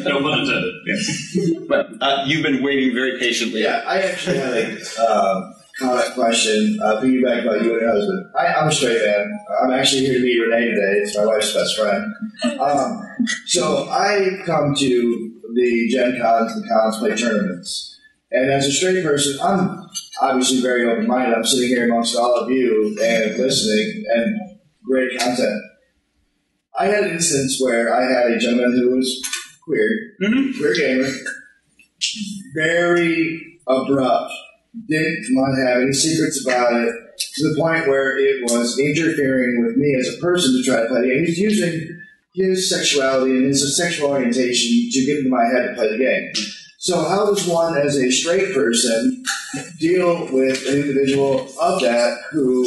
No pun intended. Yes. But you've been waiting very patiently. Yeah, I actually had a comment question, piggyback about you and your husband. I'm a straight man. I'm actually here to meet Renee today. It's my wife's best friend. So I come to the Gen Cons, the cosplay tournaments. And as a straight person, I'm obviously very open-minded. I'm sitting here amongst all of you and listening, and great content. I had an instance where I had a gentleman who was queer, queer gamer, very abrupt, didn't want to have any secrets about it, to the point where it was interfering with me as a person to try to play the game. He was using his sexuality and his sexual orientation to get into my head to play the game. So how does one, as a straight person, deal with an individual of that who,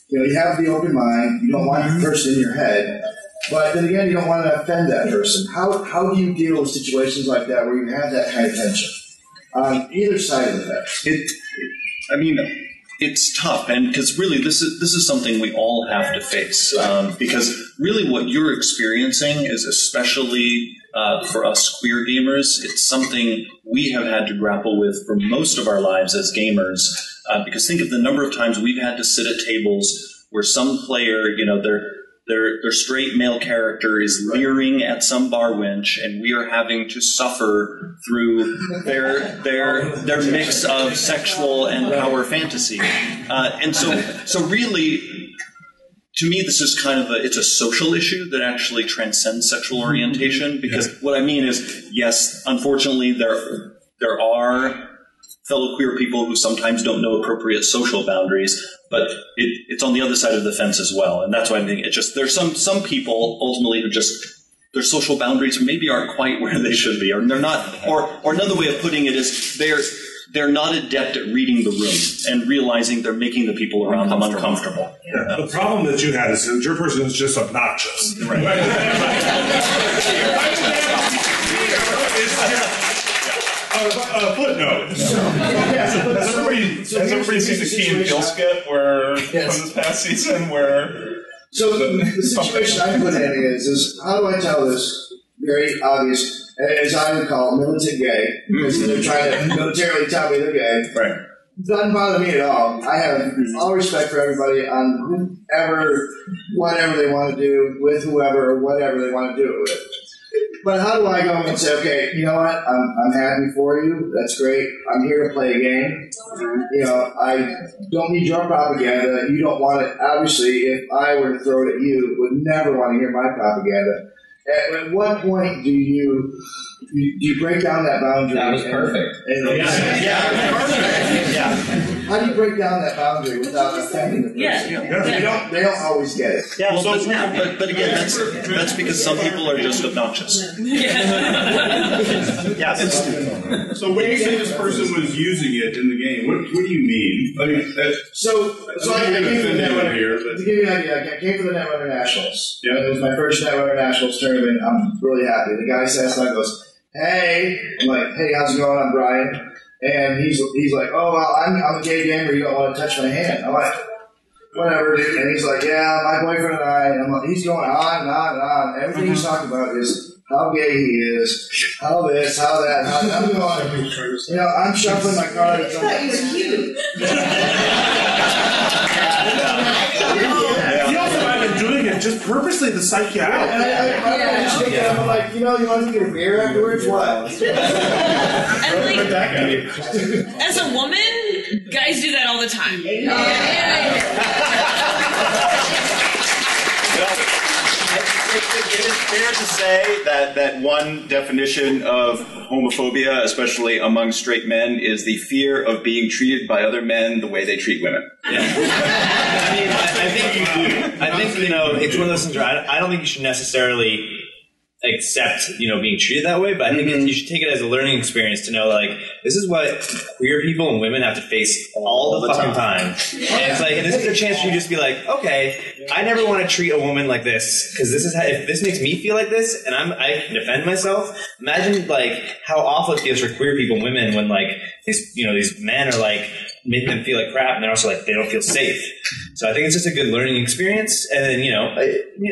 you know, you have the open mind, you don't want the person in your head, but then again, you don't want to offend that person. How do you deal with situations like that where you have that kind of tension on either side of the fence? I mean, it's tough, and because really this is something we all have to face. Because really, what you're experiencing is, especially for us queer gamers, it's something we have had to grapple with for most of our lives as gamers. Because think of the number of times we've had to sit at tables where some player, you know, their straight male character is leering at some bar wench, and we are having to suffer through their mix of sexual and power fantasy. And so really, to me, this is kind of it's a social issue that actually transcends sexual orientation. Because what I mean is, yes, unfortunately, there are fellow queer people who sometimes don't know appropriate social boundaries, but it's on the other side of the fence as well. And that's why I think it's just, there's some people ultimately who just, their social boundaries maybe aren't quite where they should be, or they're not, or another way of putting it is they're not adept at reading the room and realizing they're making the people around them uncomfortable. Yeah. The problem that you had is that your person is just obnoxious. Footnote. Has everybody seen the Key and Peele skit from this past season where... So the situation I put in is how do I tell this very obvious, as I would call militant gay, because they're trying to militarily tell me they're gay. Right. It doesn't bother me at all. I have all respect for everybody on whatever they want to do with whoever or whatever they want to do it with. But how do I go and say, okay, you know what? I'm happy for you. That's great. I'm here to play a game. You know, I don't need your propaganda. You don't want it. Obviously, if I were to throw it at you, would never want to hear my propaganda. At what point do you break down that boundary? That was perfect. How do you break down that boundary without offending the person? They don't always get it. Yeah, well, but again, that's because some people are just obnoxious. So when you say this person was using it in the game, what do you mean? I mean, I came from the Net here. To give you an idea, I came from the Net Nationals. Yeah. It was my first Net Nationals tournament. I'm really happy. The guy says, and goes, "Hey," I'm like, "Hey, how's it going? I'm Brian." And he's like, "Oh, well, I'm a gay gamer. You don't want to touch my hand." I'm like, "Whatever, dude." And he's like, "Yeah, my boyfriend and I." And I'm like, he's going on and on and on. Everything he's talking about is how gay he is, how this, how that. I'm going, you know, I'm shuffling my cards. He's cute. He also might have been doing it just purposely to psych you out. And I'm like, you know, you want to get a beer afterwards? What? And like, As a woman, guys do that all the time. It is fair to say that one definition of homophobia, especially among straight men, is the fear of being treated by other men the way they treat women. I think it's one of those things where I don't think you should necessarily accept, being treated that way, but I think you should take it as a learning experience to know, like, this is what queer people and women have to face all the fucking time. And it's like, and this is a chance for you to just be like, okay, I never want to treat a woman like this, because this is how, if this makes me feel like this, and I can defend myself, imagine, like, how awful it feels for queer people and women when, like, these men are, like, making them feel like crap, and they're also like, they don't feel safe. So I think it's just a good learning experience, and then,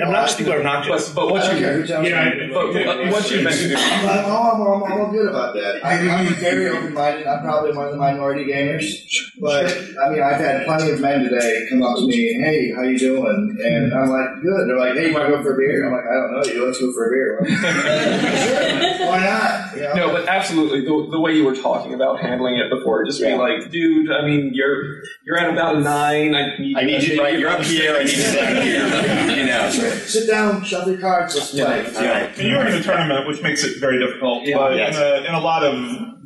obnoxious people are obnoxious. But what you meant to do. I'm all good about that. I'm very open-minded. I'm probably one of the minority gamers, but I've had plenty of men today come up to me, hey, how you doing? And I'm like, good. They're like, hey, you want to go for a beer? I'm like, I don't know you. Let's go for a beer. Sure. Why not? No, but absolutely, the way you were talking about handling it before, just being like, dude, you're at about a 9. I need you. Right, you're up here. I need you down here. Sit down, shove your cards. Let's play. And you're in a tournament, which makes it very difficult. But in a lot of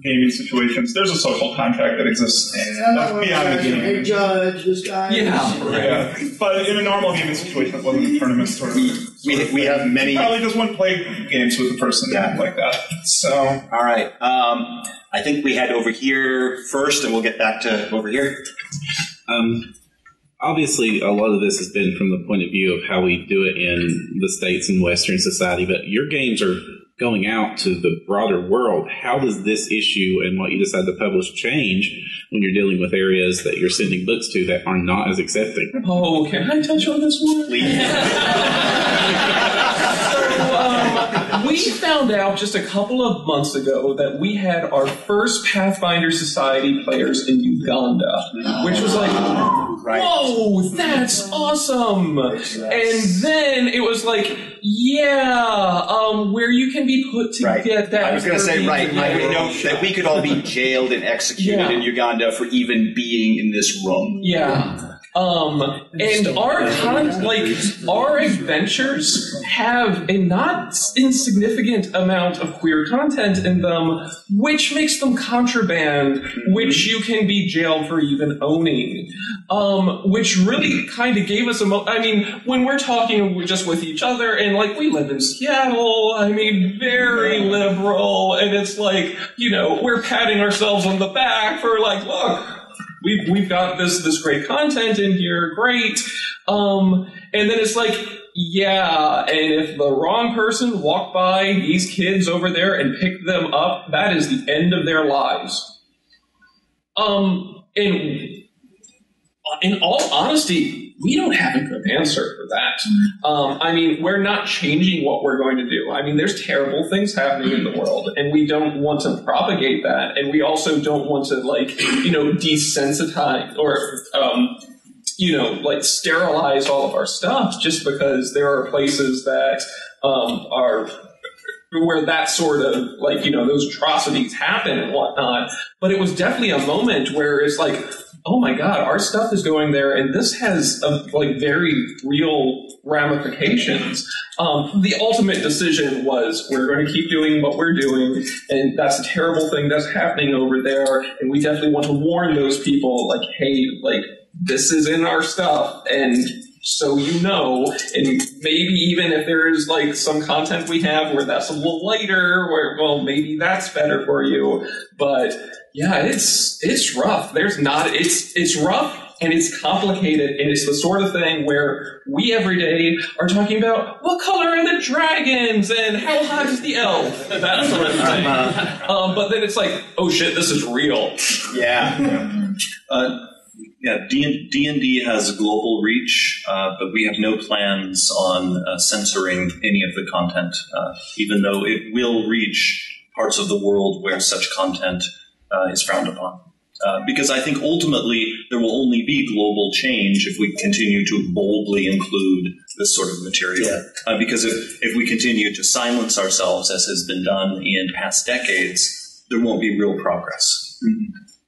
gaming situations, there's a social contract that exists beyond the game. Hey, judge, this guy. Yeah. But in a normal gaming situation, it wasn't a tournament. We have many. Probably just wouldn't play games with a person like that. So. All right. I think we head over here first, and we'll get back to over here. Obviously, a lot of this has been from the point of view of how we do it in the States and Western society, but your games are going out to the broader world. How does this issue and what you decide to publish change when you're dealing with areas that you're sending books to that are not as accepting? Oh, can I touch on this one? Please. We found out just a couple of months ago that we had our first Pathfinder Society players in Uganda, which was like, whoa, that's awesome! And then it was like, where you can be put to get that. I was going to say, we know that we could all be jailed and executed in Uganda for even being in this room. Yeah. And our adventures have a not insignificant amount of queer content in them, which makes them contraband, which you can be jailed for even owning. Which really kind of gave us when we're talking just with each other, and we live in Seattle, very liberal, and it's like, we're patting ourselves on the back for look, we've got this great content in here, great. And then it's like, and if the wrong person walked by these kids over there and picked them up, that is the end of their lives. In all honesty, we don't have a good answer for that. We're not changing what we're going to do. There's terrible things happening in the world, and we don't want to propagate that, and we also don't want to, desensitize or, sterilize all of our stuff just because there are places that are where that sort of, those atrocities happen and whatnot. But it was definitely a moment where it's like, oh my God, our stuff is going there, and this has very real ramifications. The ultimate decision was we're going to keep doing what we're doing, and that's a terrible thing that's happening over there, and we definitely want to warn those people, hey, this is in our stuff, and so and maybe even if there's some content we have where that's a little lighter, where maybe that's better for you, but yeah, it's rough. It's rough and it's complicated, and it's the sort of thing where we every day are talking about what color are the dragons and how hot is the elf, that sort of thing. But then it's like, oh shit, this is real. D&D has global reach, but we have no plans on censoring any of the content, even though it will reach parts of the world where such content is frowned upon. Because I think ultimately there will only be global change if we continue to boldly include this sort of material. Because if we continue to silence ourselves, as has been done in past decades, there won't be real progress.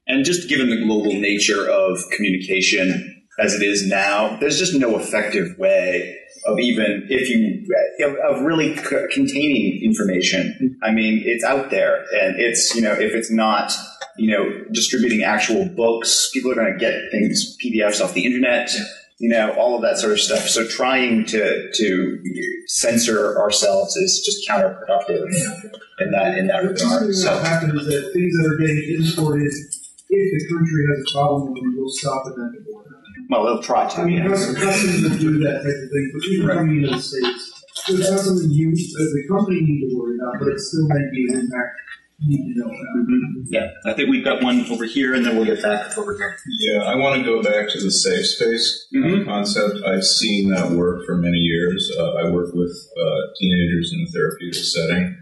And just given the global nature of communication as it is now, there's just no effective way of even of really containing information. I mean, it's out there, and it's, if it's not, distributing actual books, people are going to get things, PDFs off the internet, all of that sort of stuff. So trying to censor ourselves is just counterproductive in that regard. So what happens is that things that are getting imported, if the country has a problem with them, will stop it at the border. Well, they'll try to. I mean, customs will do that type of thing, but even coming into the States, so it's not something you, as the company, need to worry about, but it still may be an impact you need to know about. Yeah, I think we've got one over here, and then we'll get back over here. Yeah, I want to go back to the safe space concept. I've seen that work for many years. I work with teenagers in a therapeutic setting.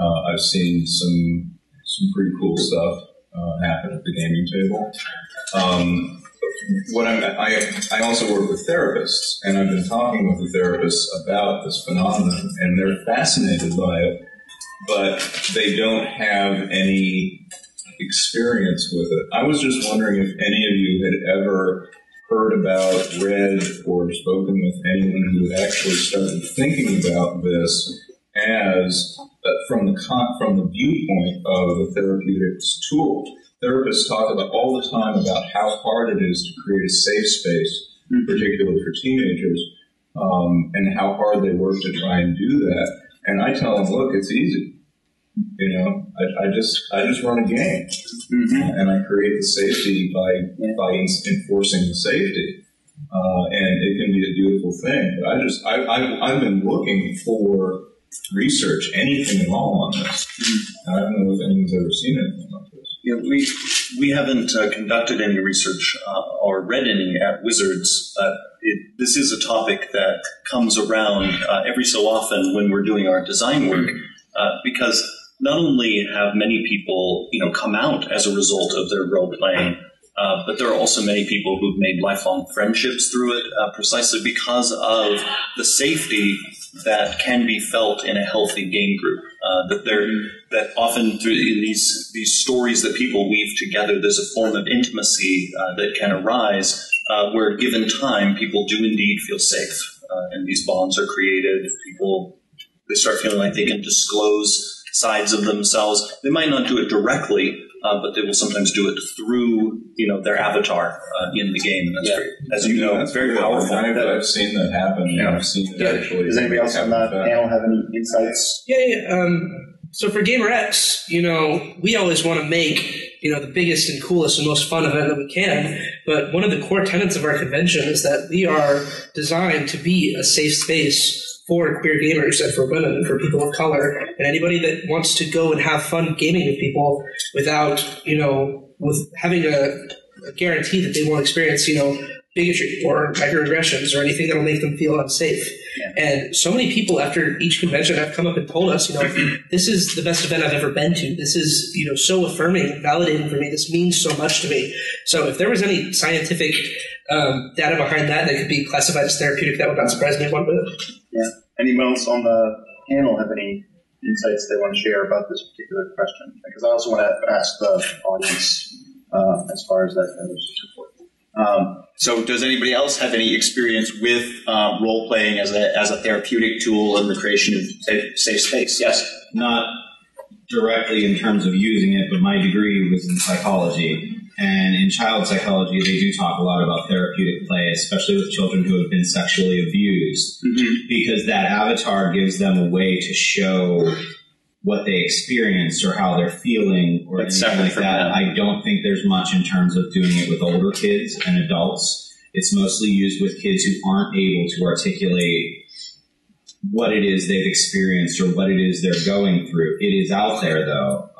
I've seen some pretty cool stuff happen at the gaming table. I also work with therapists, and I've been talking with the therapists about this phenomenon, and they're fascinated by it, but they don't have any experience with it. I was just wondering if any of you had ever heard about, read, or spoken with anyone who had actually started thinking about this as from the viewpoint of the therapeutics tool. Therapists talk about all the time about how hard it is to create a safe space, particularly for teenagers, and how hard they work to try and do that. And I tell them, look, it's easy. I just run a game, and I create the safety by enforcing the safety, and it can be a beautiful thing. But I've been looking for research, anything at all on this. I don't know if anyone's ever seen anything like this. Yeah, we haven't conducted any research or read any at Wizards. This is a topic that comes around every so often when we're doing our design work, because not only have many people, come out as a result of their role playing, but there are also many people who've made lifelong friendships through it, precisely because of the safety that can be felt in a healthy game group. That often through these stories that people weave together, there's a form of intimacy that can arise where, given time, people do indeed feel safe, and these bonds are created. They start feeling like they can disclose sides of themselves. They might not do it directly, but they will sometimes do it through, their avatar in the game. And that's very, as you know, it's very powerful. I've seen that happen. Yeah. I've seen it actually. Does anybody else on the panel have any insights? Yeah. So for Gamer X, we always want to make, the biggest and coolest and most fun event that we can. But one of the core tenets of our convention is that we are designed to be a safe space for queer gamers and for women and for people of color and anybody that wants to go and have fun gaming with people without, with having a guarantee that they won't experience, bigotry or microaggressions or anything that'll make them feel unsafe. Yeah. And so many people after each convention have come up and told us, this is the best event I've ever been to. This is, so affirming and validating for me. This means so much to me. So if there was any scientific data behind that could be classified as therapeutic, that would not surprise me one bit. Yeah. Anyone else on the panel have any insights they want to share about this particular question? Because I also want to ask the audience as far as that goes. So does anybody else have any experience with role-playing as a therapeutic tool in the creation of safe space? Yes? Not directly in terms of using it, but my degree was in psychology. And in child psychology, they do talk a lot about therapeutic play, especially with children who have been sexually abused, because that avatar gives them a way to show what they experienced or how they're feeling or anything like that. I don't think there's much in terms of doing it with older kids and adults. It's mostly used with kids who aren't able to articulate what it is they've experienced or what it is they're going through. It is out there, though.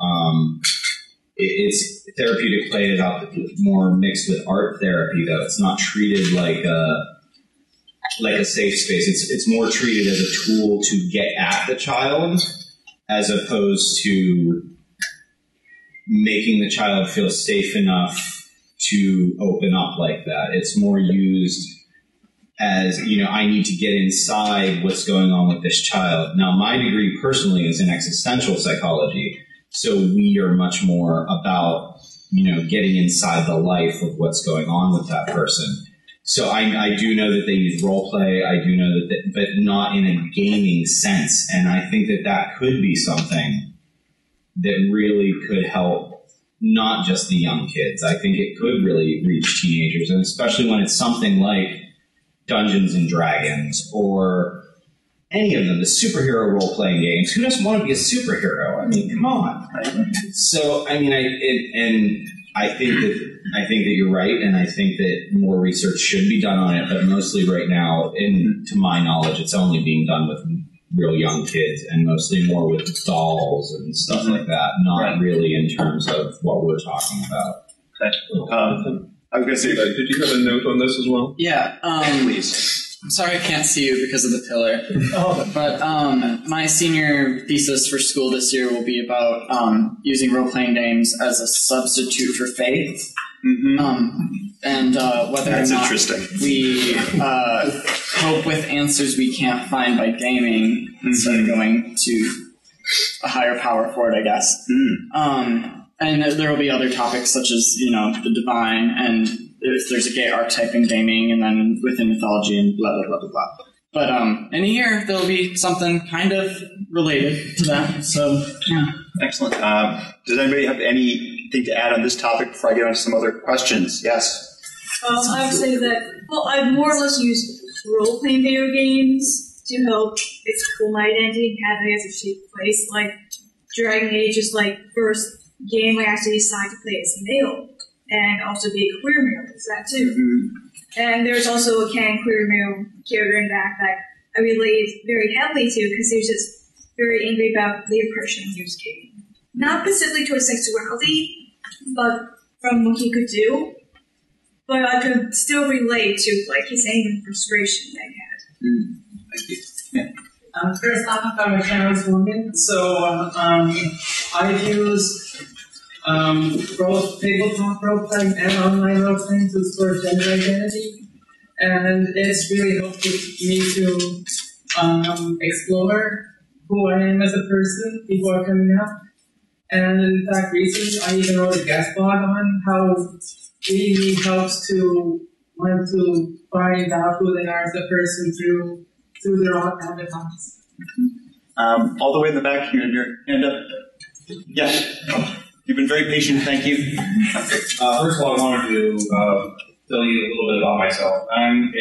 It's therapeutic play is out more mixed with art therapy, though. It's not treated like a safe space. It's more treated as a tool to get at the child, as opposed to making the child feel safe enough to open up like that. It's more used as, I need to get inside what's going on with this child. Now, my degree personally is in existential psychology, so we are much more about getting inside the life of what's going on with that person. So I do know that they use role play. I do know that, but not in a gaming sense. And I think that could be something that really could help not just the young kids. I think it could really reach teenagers, and especially when it's something like Dungeons and Dragons or any of them, the superhero role-playing games. Who doesn't want to be a superhero? I mean, come on. So, I mean, I think that you're right, and I think that more research should be done on it, but mostly right now, to my knowledge, it's only being done with real young kids, and mostly more with dolls and stuff like that, not really in terms of what we're talking about. Okay. I was going to say, did you have a note on this as well? Yeah. Please. I'm sorry I can't see you because of the pillar. But my senior thesis for school this year will be about using role-playing games as a substitute for faith. And whether or not we cope with answers we can't find by gaming instead of going to a higher power for it, I guess. And there will be other topics such as, the divine, and if there's a gay archetype in gaming, and then within mythology, and blah, blah, blah, blah, blah. But in a year, there'll be something kind of related to that. So, yeah. Excellent. Does anybody have anything to add on this topic before I get on to some other questions? Yes? I would say that, I've more or less used role-playing video games to help explore my identity and have it as a shape place. Like, Dragon Age is first game I actually decided to play as a male, and also be a queer male, is that too. And there's also a canon queer male character in that I relate very heavily to, because he was just very angry about the oppression he was getting. Not specifically towards sexuality, but from what he could do. But I could still relate to his anger and frustration that he had. Thank you. Yeah. First off, I'm a trans woman, so I've used both tabletop role-playing and online role-playing to explore gender identity, and it's really helped me to explore who I am as a person before coming out. And in fact, recently I even wrote a guest blog on how it helps to want to find out who they are as a person through their own avatars. All the way in the back, you had your hand up. Yeah. You've been very patient. Thank you. First of all, I wanted to tell you a little bit about myself. I'm a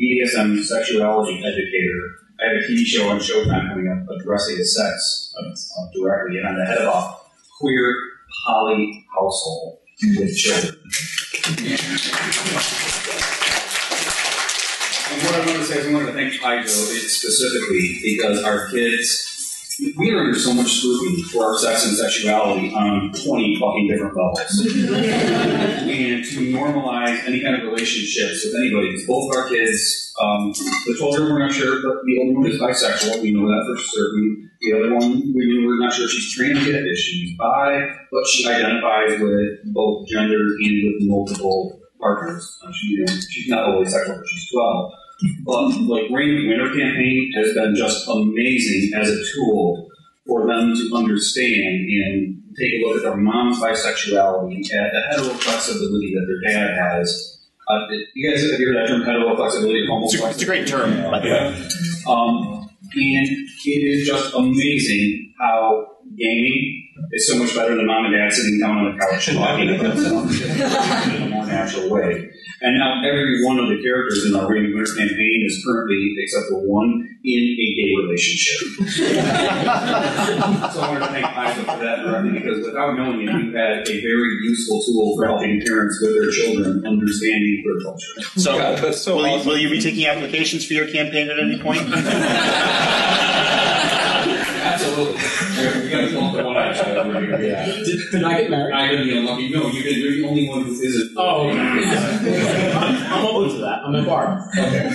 BDSM sexuality educator. I have a TV show on Showtime coming up addressing the sex directly, and I'm the head of a queer poly household with children. And what I wanted to say is I wanted to thank Paizo specifically because our kids, we are under so much scrutiny for our sex and sexuality on 20 fucking different levels. And to normalize any kind of relationships with anybody, because both of our kids, the 12-year-old we're not sure, but the older one is bisexual, we know that for certain. The other one, we're not sure if she's trans yet, if she's bi, but she identifies with both genders and with multiple partners. She's not always sexual, but she's 12. But Rain the Winter campaign has been just amazing as a tool for them to understand and take a look at their mom's bisexuality, at the heteroflexibility that their dad has. You guys have heard that term, heteroflexibility? It's a great term, by the way. And it is just amazing how gaming is so much better than mom and dad sitting down on the couch talking about stuff in a more natural way. And now every one of the characters in our Rain the Winter campaign is currently, except for one, in a gay relationship. So I wanted to thank Paizo for that directly, because without knowing it, you had a very useful tool for helping parents with their children understanding queer culture. So, will you be taking applications for your campaign at any point? Absolutely. We got to pull up one actually over here. Yeah. Did I get married? I'm going to be unlucky. No, you're the only one who isn't. Oh, I'm open to that. I'm a bar. Okay.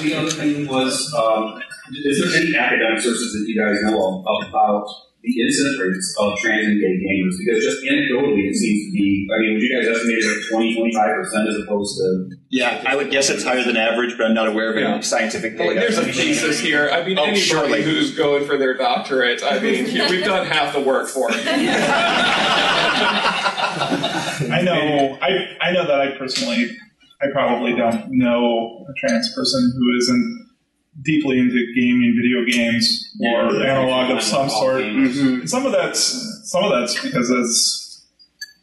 The other thing was, is there any academic sources that you guys know of about the incidence rates of trans and gay gamers? Because just anecdotally, it seems to be, I mean, would you guys estimate it like 20-25% as opposed to... Yeah, I would guess it's higher than average, but I'm not aware of any scientific data. Well, there's a thesis here. I mean, anybody who's going for their doctorate, I mean, we've done half the work for it. I know that I probably don't know a trans person who isn't deeply into gaming, video games, or analog of some sort. And some of that's because as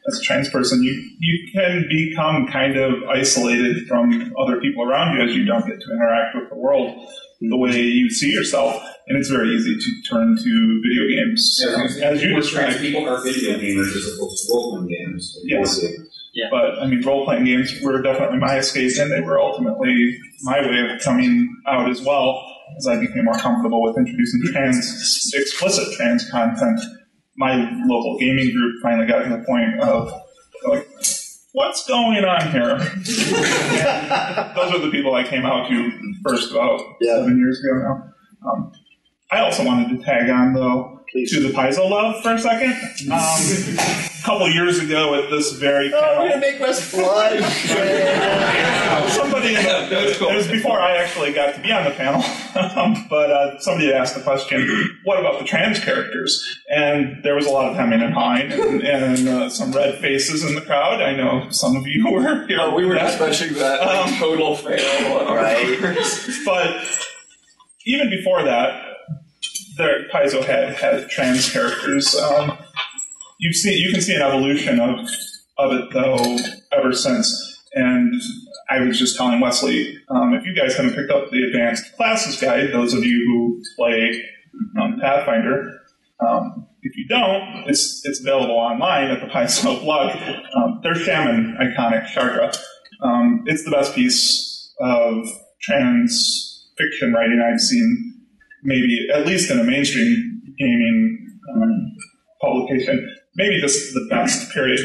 a trans person, you can become kind of isolated from other people around you as you don't get to interact with the world the way you see yourself, and it's very easy to turn to video games. As you described, people are video gamers as opposed to role-playing games. Yes. Yeah. But, I mean, role-playing games were definitely my escape, and they were ultimately my way of coming out as well, as I became more comfortable with introducing explicit trans content. My local gaming group finally got to the point of, like, what's going on here? Those are the people I came out to first about 7 years ago now. I also wanted to tag on, though, to the Paizo love for a second. A couple years ago at this very panel... we're going to make Wes blood. Somebody, it was before I actually got to be on the panel, but somebody had asked the question, what about the trans characters? And there was a lot of hemming and hawing and some red faces in the crowd. I know some of you were here. We were discussing that total fail. Right. But even before that, Paizo had trans characters. You can see an evolution of it though ever since. And I was just telling Wesley, if you guys haven't picked up the Advanced Classes Guide, those of you who play Pathfinder, if you don't, it's available online at the Paizo blog. Their Shaman iconic Shardra. It's the best piece of trans fiction writing I've seen. Maybe, at least in a mainstream gaming publication, maybe just the best, period.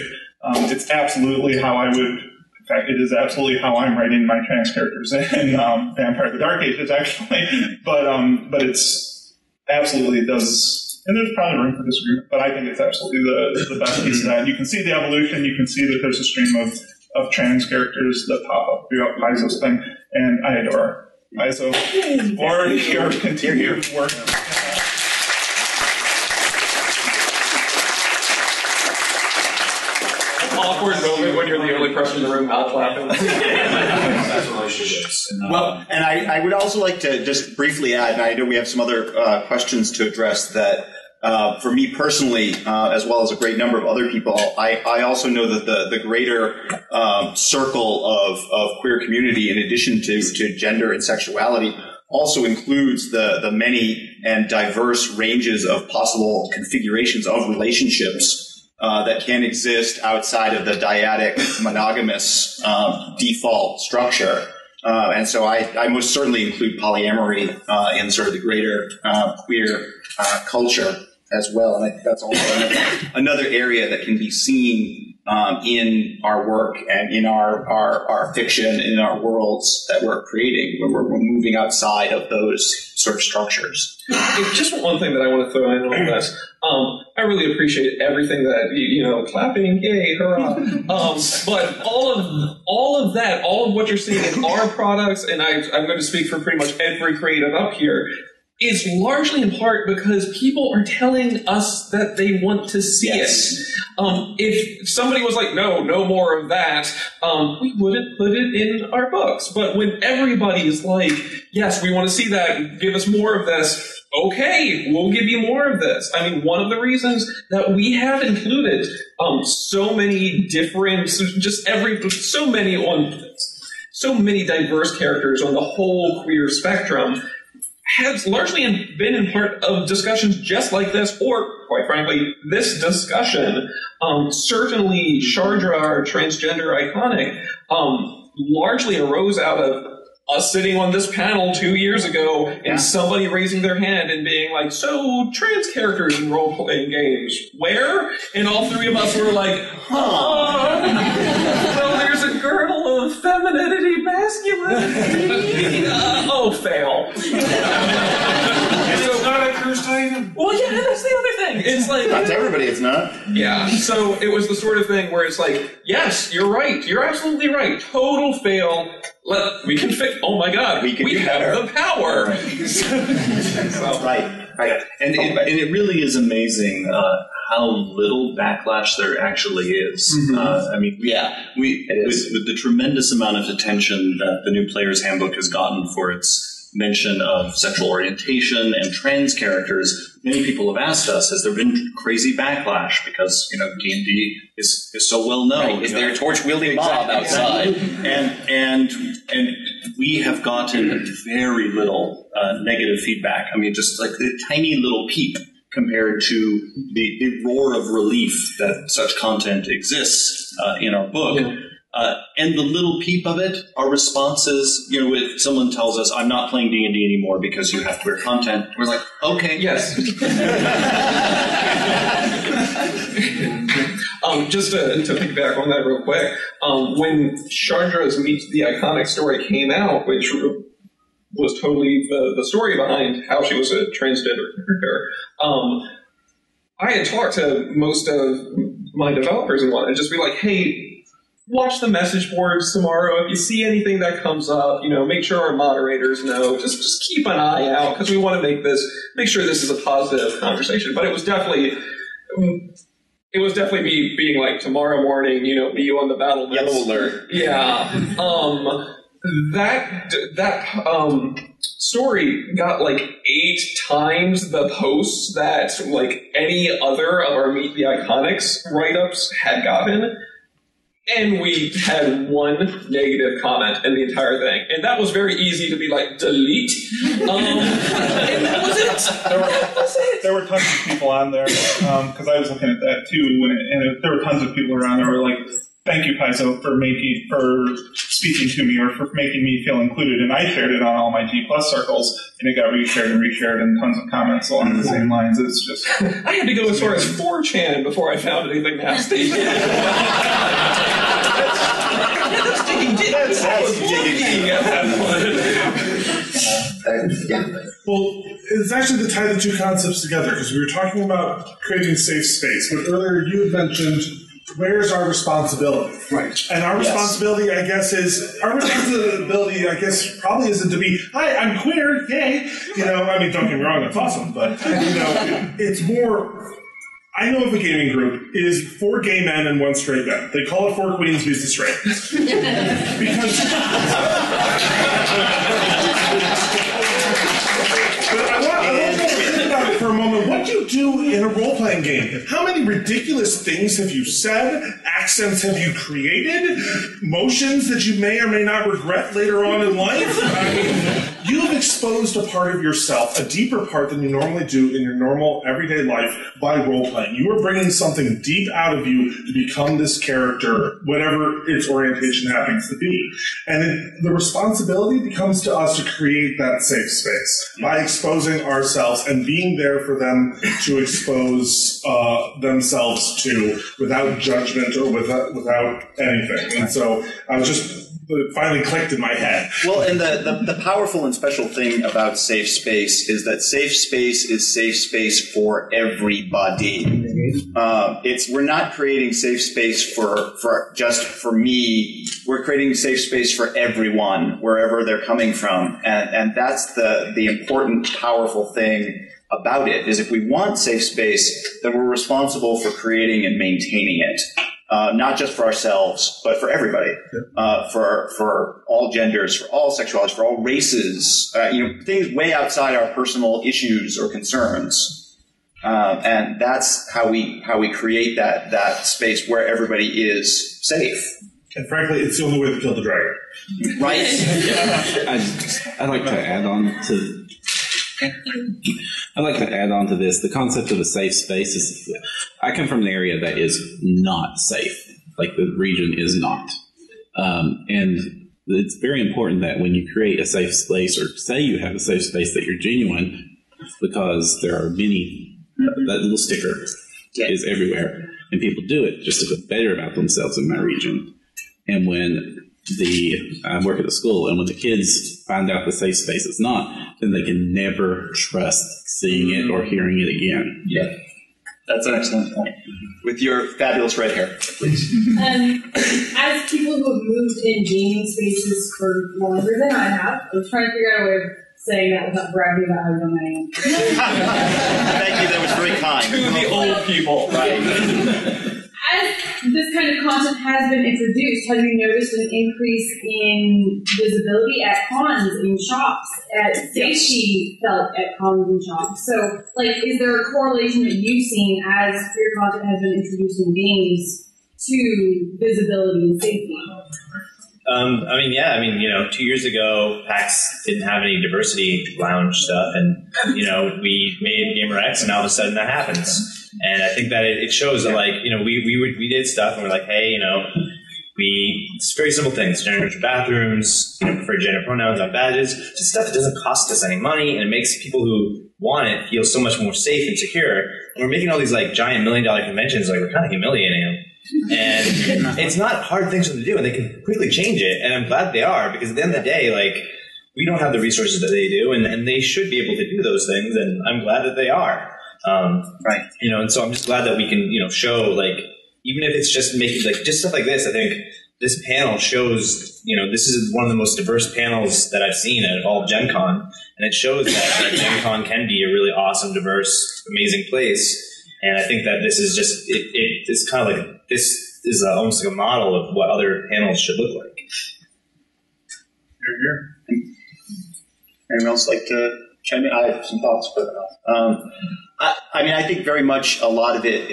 It's absolutely how I would, in fact, it is absolutely how I'm writing my trans characters in Vampire the Dark Ages, actually. But it's absolutely does, and there's probably room for disagreement, but I think it's absolutely the best piece of that. You can see the evolution, you can see that there's a stream of trans characters that pop up throughout Paizo's thing, and I adore Paizo for your continued work. Awkward moment when you're the only person in the room not clapping. That's relationships. Well, and I would also like to just briefly add, and I know we have some other questions to address, that for me personally, as well as a great number of other people, I also know that the greater circle of queer community, in addition to gender and sexuality, also includes the many and diverse ranges of possible configurations of relationships that can exist outside of the dyadic monogamous default structure. And so I most certainly include polyamory in sort of the greater queer culture as well. And I think that's also another area that can be seen in our work and in our fiction and in our worlds that we're creating when we're moving outside of those sort of structures. Just one thing that I want to throw in on this. I really appreciate everything that, clapping, yay, hurrah. But all of that, all of what you're seeing in our products, and I'm going to speak for pretty much every creative up here, is largely in part because people are telling us that they want to see it. If somebody was like, no more of that, we wouldn't put it in our books. But when everybody is like, yes, we want to see that, give us more of this, okay, we'll give you more of this. I mean, one of the reasons that we have included so many different, so many diverse characters on the whole queer spectrum has largely been in part of discussions just like this, or, quite frankly, this discussion. Certainly, Shardra, our transgender iconic, largely arose out of us sitting on this panel 2 years ago and somebody raising their hand and being like, so, trans characters in role-playing games, where? And all three of us were like, well, there's a girdle of femininity, masculinity. Oh, fail. It's not a cursed item. Well, yeah, that's the other thing. It's like not to everybody, it's not. Yeah. So it was the sort of thing where it's like, yes, you're right. You're absolutely right. Total fail. We can fix. Oh my God, we have the power. Right. So, right. And it really is amazing how little backlash there actually is. Mm-hmm. I mean, with the tremendous amount of attention that the new Player's Handbook has gotten for its mention of sexual orientation and trans characters, many people have asked us, has there been crazy backlash because, D&D is so well known? Right. Is there a torch-wielding mob outside? And we have gotten very little negative feedback. I mean, just like the tiny little peep compared to the roar of relief that such content exists in our book. Yeah. And the little peep of it, our responses, if someone tells us, I'm not playing D&D anymore because you have queer content, we're like, okay. Yes. Just to piggyback on that real quick, when Chandra's Meet the Iconic story came out, which was totally the story behind how she was a transgender character, I had talked to most of my developers and whatnot, and just be like, hey, watch the message boards tomorrow. If you see anything that comes up, make sure our moderators know. Just keep an eye out because we want to make sure this is a positive conversation. But it was definitely me being like, tomorrow morning, be you on the battle list. Yellow alert. Yeah. That story got like 8 times the posts that like any other of our Meet the Iconics write-ups had gotten. And we had one negative comment in the entire thing. And that was very easy to be like, delete. And that was it. There were tons of people on there, because I was looking at that too, and there were tons of people around there who were like, thank you, Paizo, for speaking to me or for making me feel included. And I shared it on all my G+ circles, and it got reshared and tons of comments along the same lines. It's just... I had to go as far as 4chan before I found anything nasty. That's digging deep. That's digging deep. Well, it's actually to tie the two concepts together, because we were talking about creating safe space, but earlier you had mentioned, where's our responsibility? Right. And our responsibility, I guess, probably isn't to be, hi, I'm queer, yay. Don't get me wrong, that's awesome, but, it's more, I know of a gaming group, it is 4 gay men and 1 straight man. They call it 4 queens, because it's straight. Because... But I want to think about it for a moment. What do you do in a role-playing game? How many ridiculous things have you said? Accents have you created? Motions that you may or may not regret later on in life? I mean, you have exposed a part of yourself, a deeper part than you normally do in your normal, everyday life by role-playing. You are bringing something deep out of you to become this character, whatever its orientation happens to be. And the responsibility becomes to us to create that safe space by exposing ourselves and being there for them to expose themselves to without judgment or without anything. And so I was just... It finally clicked in my head. Well, and the powerful and special thing about safe space is that safe space is safe space for everybody. We're not creating safe space for just for me. We're creating safe space for everyone, wherever they're coming from, and that's the important, powerful thing about it. Is if we want safe space, then we're responsible for creating and maintaining it. Not just for ourselves, but for everybody, for all genders, for all sexualities, for all races, things way outside our personal issues or concerns. And that's how we create that space where everybody is safe. And frankly, it's the only way to kill the dragon. Right? I'd like to add on to this. The concept of a safe space is, I come from an area that is not safe. Like the region is not. And it's very important that when you create a safe space or say you have a safe space that you're genuine, because there are many, that little sticker is everywhere. And people do it just to feel better about themselves in my region. And when work at the school, and when the kids find out the safe space is not, then they can never trust seeing it or hearing it again. Yeah, that's an excellent point. With your fabulous red hair, please. As people who have moved in gaming spaces for longer than I have, I was trying to figure out a way of saying that without bragging about how young I am. Thank you, that was very kind. To the old people. Right. As this kind of content has been introduced, have you noticed an increase in visibility at cons in shops? At safety felt at cons and shops. So, is there a correlation that you've seen as queer content has been introduced in games to visibility and safety? 2 years ago, PAX didn't have any diversity lounge stuff, and, we made Gamer X, and all of a sudden that happens. And I think that it shows that, we did stuff, and we're like, hey, it's very simple things, gender neutral bathrooms, preferred gender pronouns on badges, just stuff that doesn't cost us any money, and it makes people who want it feel so much more safe and secure. And we're making all these, giant $1 million conventions, we're kind of humiliating them. And it's not hard things for them to do, and they can quickly change it, and I'm glad they are, because at the end of the day, we don't have the resources that they do, and they should be able to do those things, and I'm glad that they are. Right. And so I'm just glad that we can, show, even if it's just making, just stuff like this, I think this panel shows, this is one of the most diverse panels that I've seen at all of Gen Con, and it shows that Gen Con can be a really awesome, diverse, amazing place. And I think that this is just, it's kind of this is almost like a model of what other panels should look like. Here. Anyone else like to chime in? I have some thoughts, but I think very much a lot of it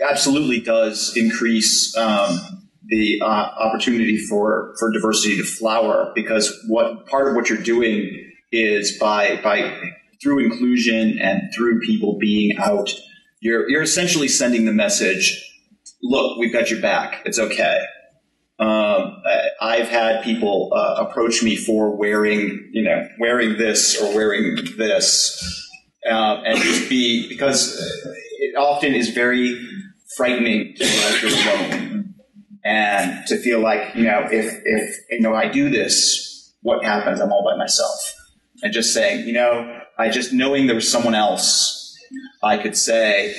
absolutely does increase the opportunity for diversity to flower, because part of what you're doing is by through inclusion and through people being out, you're essentially sending the message, look, we've got your back. It's okay. I've had people approach me for wearing this or wearing this, and just because it often is very frightening to feel like you're alone, and to feel like, if I do this, what happens? I'm all by myself. And just saying, knowing there was someone else, I could say,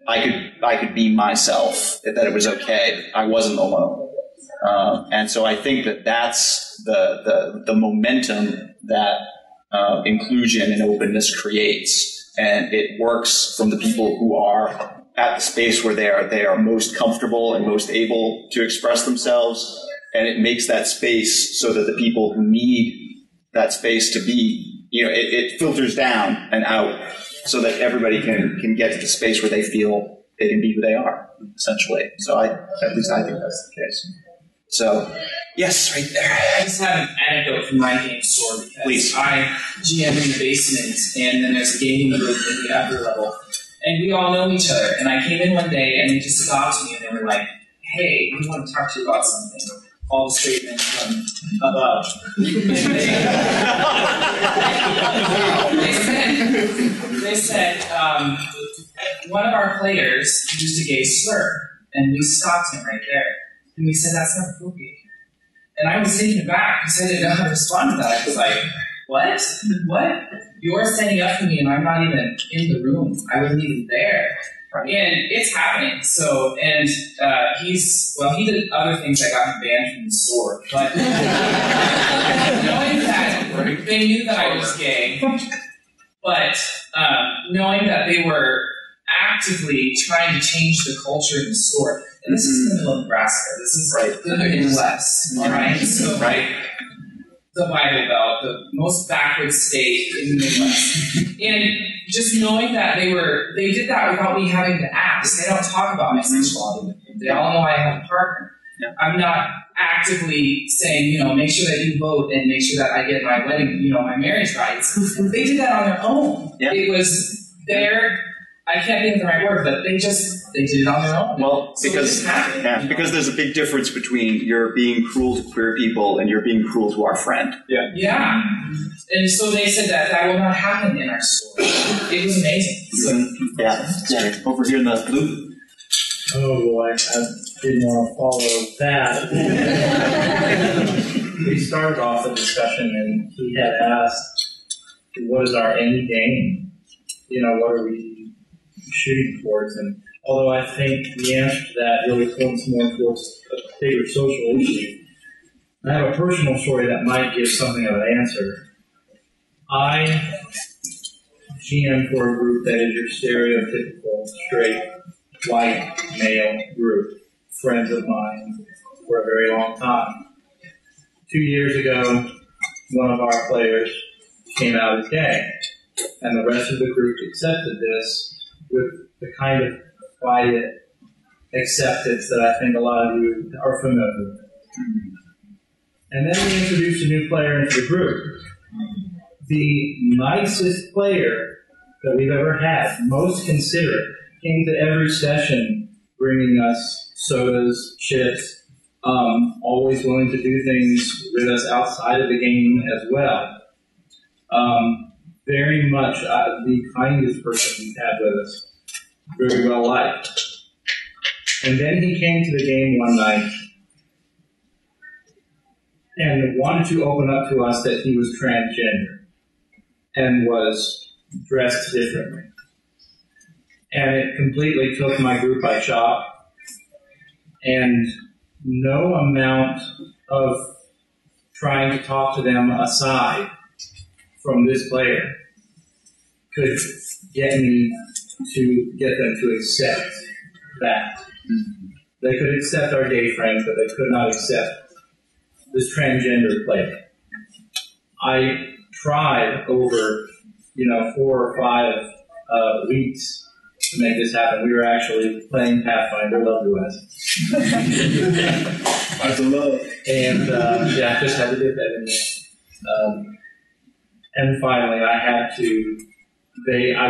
I could be myself, that it was okay, I wasn't alone. And so I think that's the momentum that inclusion and openness creates, and it works from the people who are at the space where they are most comfortable and most able to express themselves, and it makes that space so that the people who need that space to be, it filters down and out, so that everybody can get to the space where they feel they can be who they are, essentially. So at least I think that's the case. So, yes, right there. I just have an anecdote from my game store, because Please. I GM in the basement, and then there's a gaming group in the upper level, and we all know each other. And I came in one day, and they just stopped me, and they were like, "Hey, we want to talk to you about something." All the straight men from above. They said one of our players used a gay slur, and we stopped him right there. And we said, that's not appropriate. And I was taken aback because I didn't know how to respond to that. I was like, what? What? You're standing up for me and I'm not even in the room. I wasn't even there. And it's happening. So, and he did other things that got him banned from the store. But knowing that they knew that I was gay, but knowing that they were actively trying to change the culture in the store. And this is in the middle of Nebraska. This is the Midwest, all right? So, the Bible Belt, the most backward state in the Midwest. And just knowing that they did that without me having to ask. They don't talk about my sexuality with me. They all know I have a partner. Yeah. I'm not actively saying, make sure that you vote and make sure that I get my wedding, my marriage rights. They did that on their own. Yeah. It was I can't think of the right word, but they did it on their own. Well, because there's a big difference between you're being cruel to queer people and you're being cruel to our friend. Yeah. Yeah. And so they said that will not happen in our store. It was amazing. So, yeah. Over here in the blue. Oh boy, I didn't want to follow that. We started off the discussion and he had asked, what is our end game? What are we shooting towards? And although I think the answer to that really points more towards a bigger social issue, I have a personal story that might give something of an answer. I GM for a group that is your stereotypical straight white male group, friends of mine for a very long time. 2 years ago, one of our players came out as gay, and the rest of the group accepted this with the kind of quiet acceptance that I think a lot of you are familiar with. And then we introduced a new player into the group. The nicest player that we've ever had, most considerate, came to every session bringing us sodas, chips, always willing to do things with us outside of the game as well. Very much the kindest person we've had with us. Very well liked. And then he came to the game one night and wanted to open up to us that he was transgender and was dressed differently. And it completely took my group by shock. And no amount of trying to talk to them aside from this player could get me to get them to accept that. They could accept our gay friends, but they could not accept this transgender player. I tried over, 4 or 5 weeks to make this happen. We were actually playing Pathfinder, love you guys. Lots of love. And just had to get that in there. And finally, I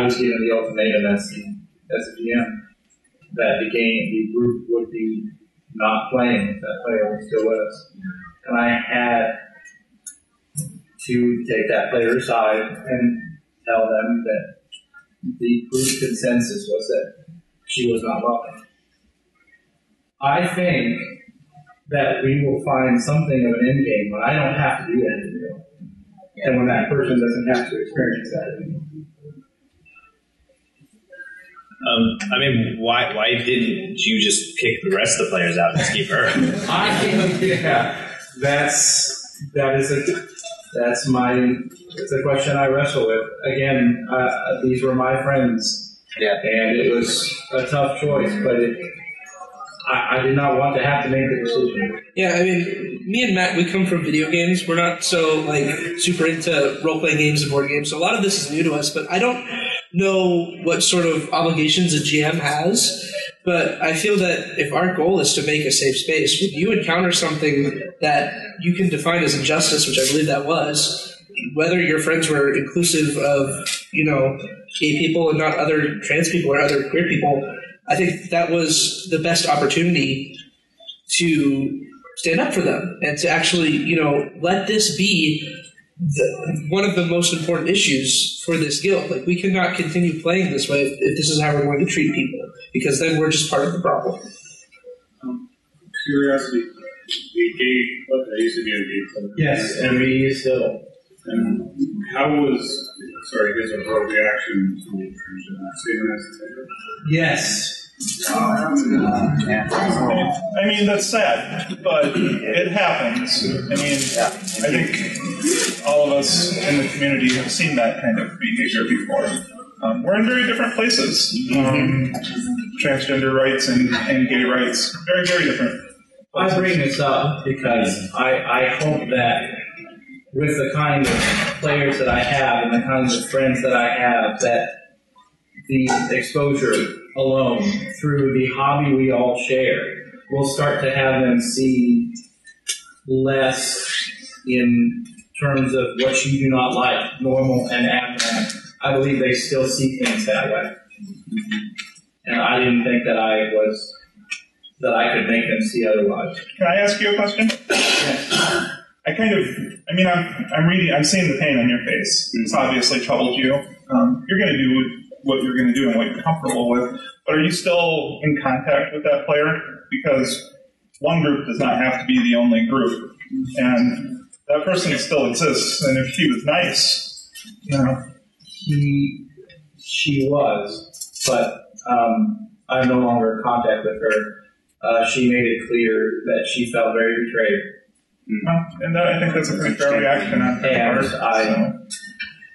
was given the ultimatum as a GM that the group would be not playing if that player was still with us. And I had to take that player aside and tell them that the group consensus was that she was not welcome. I think that we will find something of an end game when I don't have to do that anymore. And when that person doesn't have to experience that anymore. Why didn't you just kick the rest of the players out and keep her? It's a question I wrestle with. Again, these were my friends, and it was a tough choice, but I did not want to have to make the decision. Yeah, I mean, me and Matt, we come from video games. We're not so super into role-playing games and board games, so a lot of this is new to us, but I don't know what sort of obligations a GM has, but I feel that if our goal is to make a safe space, when you encounter something that you can define as injustice, which I believe that was, whether your friends were inclusive of, gay people and not other trans people or other queer people, I think that was the best opportunity to stand up for them and to actually, let this be one of the most important issues for this guild. We cannot continue playing this way if this is how we're going to treat people, because then we're just part of the problem. Curiosity, I used to be a gay player. Yes, and we still. And how was, his overall reaction to transgender? Yes. I mean, that's sad, but it happens. I mean, I think all of us in the community have seen that kind of behavior before. We're in very different places. Transgender rights and gay rights, very, very different places. I bring this up because I hope that with the kind of players that I have and the kinds of friends that I have, that the exposure alone through the hobby we all share will start to have them see less in terms of what you do not like, normal and abnormal. I believe they still see things that way. And I didn't think that I could make them see otherwise. Can I ask you a question? Yes. I'm seeing the pain on your face. It's obviously troubled you. You're going to do what you're going to do and what you're comfortable with. But are you still in contact with that player? Because one group does not have to be the only group, and that person still exists. And if she was nice, she was, but I'm no longer in contact with her. She made it clear that she felt very betrayed. And I think that's a pretty fair reaction on her part.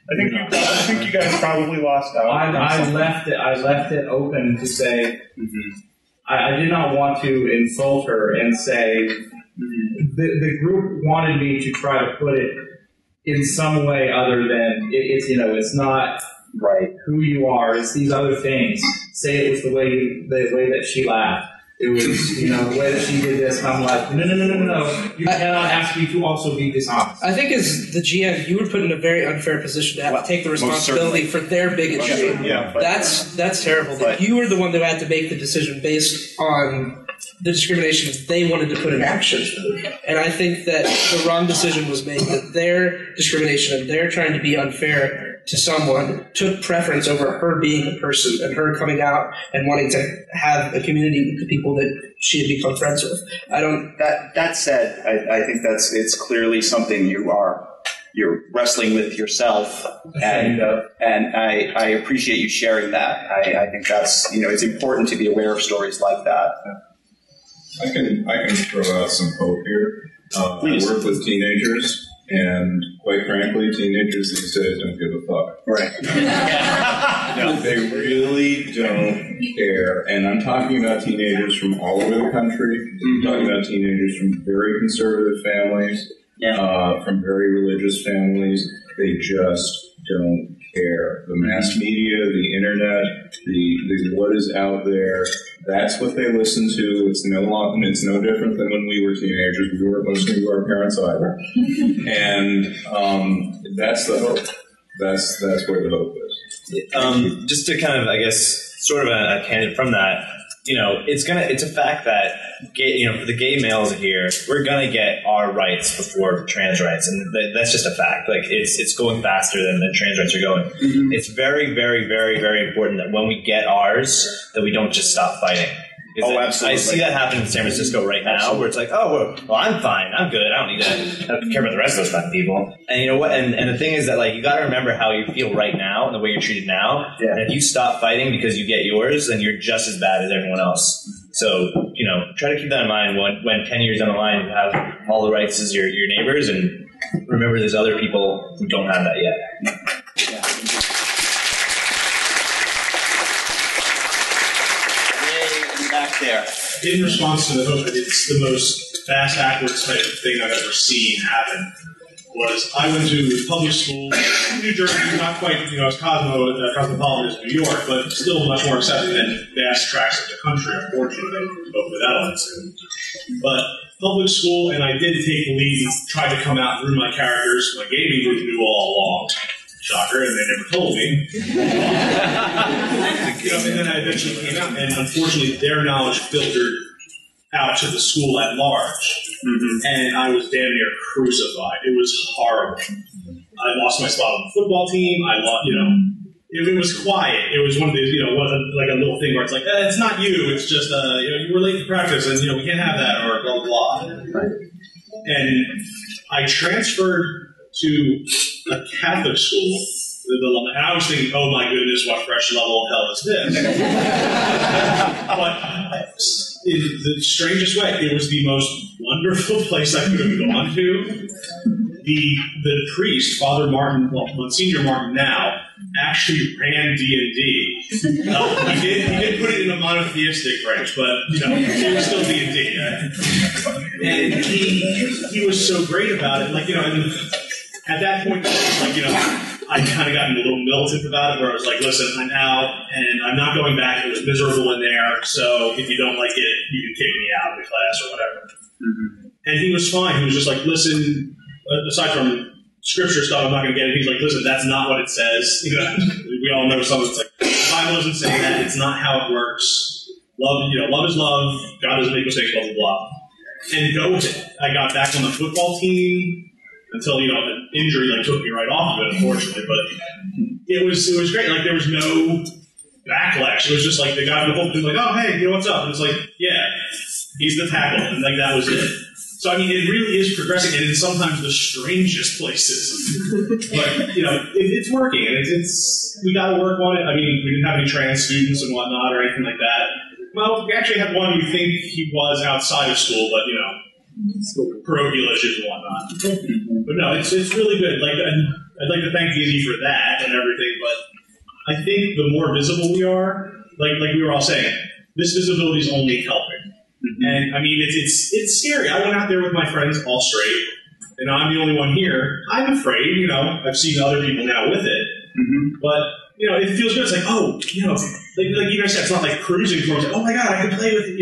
I think you guys probably lost out. I left it open to say I did not want to insult her and say the group wanted me to try to put it in some way other than it's not right who you are. It's these other things. Say it was the way that she laughed. It was, the way that she did this, and I'm like, no. You cannot ask me to also be dishonest. I think as the GM, you were put in a very unfair position to have to take the responsibility for their bigotry. That's terrible. But you were the one that had to make the decision based on the discrimination that they wanted to put in action. And I think that the wrong decision was made, that their discrimination and their trying to be unfair to someone took preference over her being a person and her coming out and wanting to have a community with the people that she had become friends with. That said, I think it's clearly something you're wrestling with yourself, and I appreciate you sharing that. I think that's it's important to be aware of stories like that. I can throw out some hope here. I work with teenagers. And quite frankly, teenagers these days don't give a fuck. Right. No, they really don't care. And I'm talking about teenagers from all over the country. I'm talking about teenagers from very conservative families, from very religious families. They just don't care. The mass media, the internet, the what is out there, that's what they listen to. It's no different than when we were teenagers. We weren't listening to our parents either. And that's the hope. That's where the hope is. Just to kind of, I guess, sort of a tangent from that, it's a fact that for the gay males here, we're gonna get our rights before trans rights, and that's just a fact. Like it's going faster than trans rights are going. Mm-hmm. It's very, very, very, very important that when we get ours, that we don't just stop fighting. Absolutely. I see that happen in San Francisco right now, where it's like, well, I'm fine, I'm good, I don't need to care about the rest of those fucking people. And you know what? And the thing is that you got to remember how you feel right now and the way you're treated now. Yeah. And if you stop fighting because you get yours, then you're just as bad as everyone else. So try to keep that in mind when 10 years down the line you have all the rights as your neighbors, and remember there's other people who don't have that yet. There. In response to the hope, it's the most fast backwards type of thing I've ever seen happen. I went to public school in New Jersey, not quite as cosmopolitan as New York, but still much more accepted than vast tracts of the country, unfortunately, both with elements. But public school, and I did take the lead and tried to come out through my characters. My gaming group knew all along. Shocker, and they never told me. And then I eventually came out, and unfortunately their knowledge filtered out to the school at large. Mm-hmm. And I was damn near crucified. It was horrible. I lost my spot on the football team. I lost, it was quiet. It was one of these, like a little thing where it's like, it's not you. It's just, you were late to practice, and we can't have that, or blah blah. Right. And I transferred to a Catholic school, and I was thinking, oh my goodness, what fresh level of hell is this? But in the strangest way, it was the most wonderful place I could have gone to. The priest, Father Martin, Monsignor Martin now, actually ran D&D. He did put it in a monotheistic branch, but it was still D&D. And he was so great about it, at that point, I kind of gotten a little militant about it, where I was like, listen, I'm out, and I'm not going back. It was miserable in there, so if you don't like it, you can kick me out of the class or whatever. Mm-hmm. And he was fine. He was just like, listen, aside from scripture stuff, I'm not going to get it. He's like, listen, that's not what it says. We all know something. It's like, the Bible doesn't say that. It's not how it works. Love is love. God doesn't make mistakes, blah, blah, blah. And go with it. I got back on the football team. until an injury took me right off of it, unfortunately. But it was great. Like, there was no backlash. It was just like the guy in the whole thing, like, oh hey, what's up? And it's like, yeah, he's the tackle, and like that was it. So I mean, it really is progressing, and in sometimes the strangest places. But it's working, and it's we got to work on it. I mean, we didn't have any trans students and whatnot or anything like that. Well, we actually had one who think he was outside of school, but parochial issues and whatnot. But no, it's really good. Like, I'd like to thank D&D for that and everything. But I think the more visible we are, like we were all saying, this visibility is only helping. And I mean, it's scary. I went out there with my friends, all straight, and I'm the only one here. I'm afraid. I've seen other people now with it, but it feels good. It's like, oh, like you guys said, it's not like cruising towards. Oh my god, I can play with it.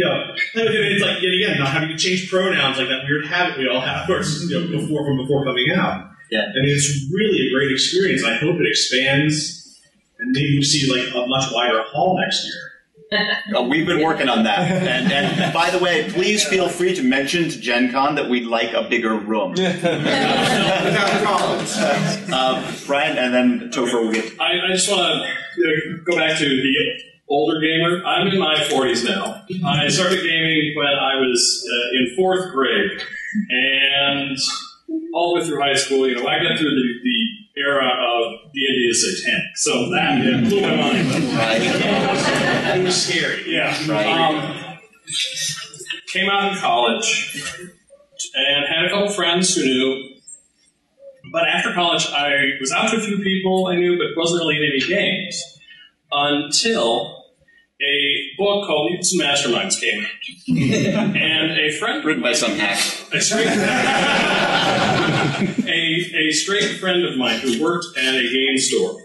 Play with it. And it's like, yet again, not having to change pronouns, like that weird habit we all have, before coming out. Yeah, and it's really a great experience. I hope it expands, and maybe we see like a much wider hall next year. We've been working on that. And by the way, please feel free to mention to Gen Con that we'd like a bigger room. Brian, and then Topher will get... I just want to go back to the older gamer. I'm in my 40s now. I started gaming when I was in 4th grade. And all the way through high school, I got through the era of D&D is satanic. So that blew my mind. It was scary. Yeah. Came out in college and had a couple friends who knew. But after college, I was out to a few people I knew, but wasn't really in any games until a book called Mutants and Masterminds came out. And a friend... Written by some hack. A straight friend of mine who worked at a game store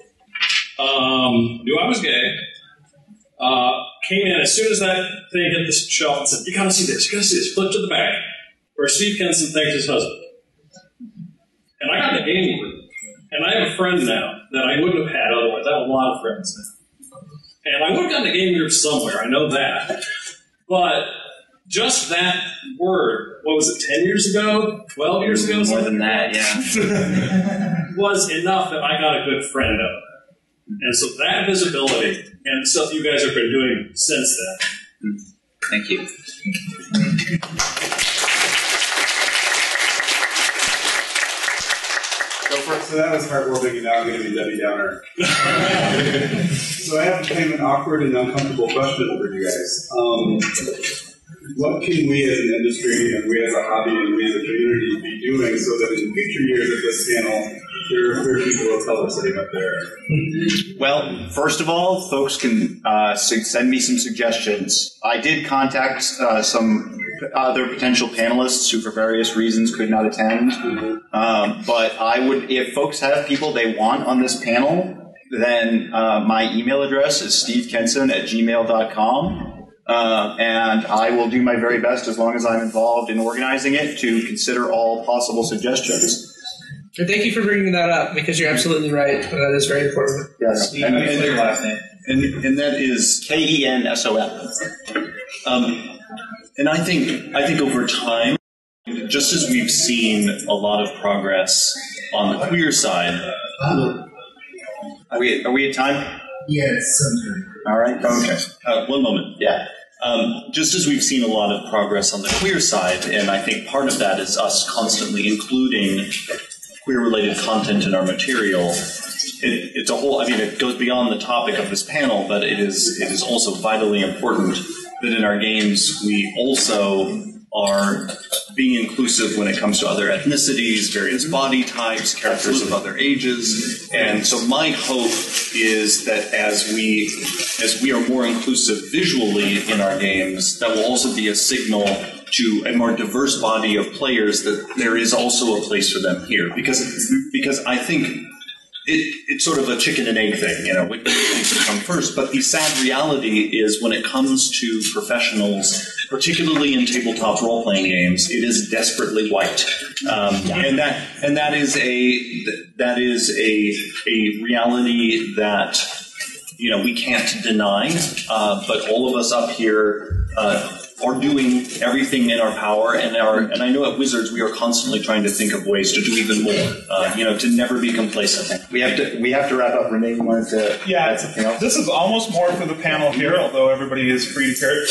knew I was gay, came in as soon as that thing hit the shelf and said, you gotta see this, flipped to the back, where Steve Kenson thanked his husband. And I got the game group, and I have a friend now that I wouldn't have had otherwise. I have a lot of friends now. And I would have gotten a game group somewhere, I know that. But just that word, what was it, 10 years ago? 12 years ago? More than that, yeah. Was enough that I got a good friend out of it. And so that visibility and stuff you guys have been doing since then. Thank you. So that was heartwarming, and now I'm going to be Debbie Downer. So I have kind of an awkward and uncomfortable question for you guys. What can we as an industry, and we as a hobby, and we as a community be doing so that in future years of this panel, there are people of color sitting up there? Well, first of all, folks can send me some suggestions. I did contact some other potential panelists who, for various reasons, could not attend. But I would, if folks have people they want on this panel, then my email address is stevekenson@gmail.com. And I will do my very best, as long as I'm involved in organizing it, to consider all possible suggestions. And thank you for bringing that up, because you're absolutely right. That is very important. Yes. And your last name. And that is Kenson. And I think over time, just as we've seen a lot of progress on the queer side, are we at time? Yes, sometime. All right. Okay. 1 moment. Yeah. Just as we've seen a lot of progress on the queer side, and I think part of that is us constantly including queer-related content in our material. It's a whole. I mean, it goes beyond the topic of this panel, but it is also vitally important that in our games we also are being inclusive when it comes to other ethnicities, various body types, characters of other ages. And so my hope is that as we are more inclusive visually in our games, that will also be a signal to a more diverse body of players that there is also a place for them here. Because I think it's sort of a chicken and egg thing, which needs to come first. But the sad reality is when it comes to professionals, particularly in tabletop role-playing games, it is desperately white, and that is a reality that we can't deny. But all of us up here are doing everything in our power, and I know at Wizards we are constantly trying to think of ways to do even more. To never be complacent. We have to wrap up. Renee, you wanted to add something else? This is almost more for the panel here, although everybody is free to share it.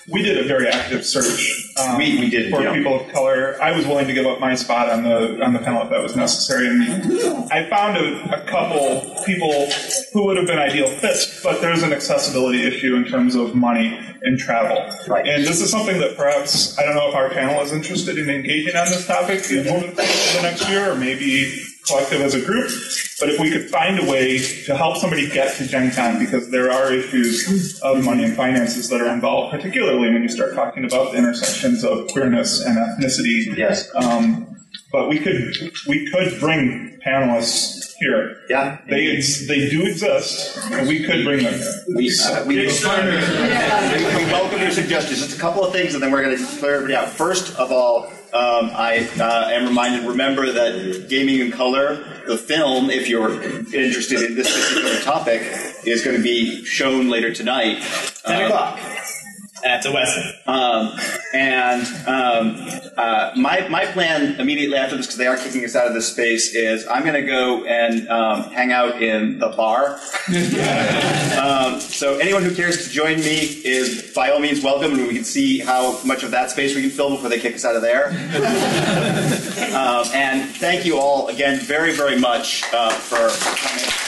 We did a very active search we did, for people of color. I was willing to give up my spot on the panel if that was necessary. And I found a couple people who would have been ideal fits, but there's an accessibility issue in terms of money and travel. Right. And this is something that perhaps, I don't know if our panel is interested in engaging on this topic over the course of the next year, or maybe collective as a group, but if we could find a way to help somebody get to Gen Con, because there are issues of money and finances that are involved, particularly when you start talking about the intersections of queerness and ethnicity. Yes. But we could bring panelists here. Yeah. They do exist, and we could bring them here. We welcome your suggestions. Just a couple of things, and then we're going to clear everybody out. First of all, I am remember that Gaming in Color, the film, if you're interested in this particular topic, is going to be shown later tonight. 10 o'clock. At the Wesley. My plan immediately after this, because they are kicking us out of this space, is I'm going to go and hang out in the bar. So anyone who cares to join me is by all means welcome, and we can see how much of that space we can fill before they kick us out of there. And thank you all again very, very much for coming.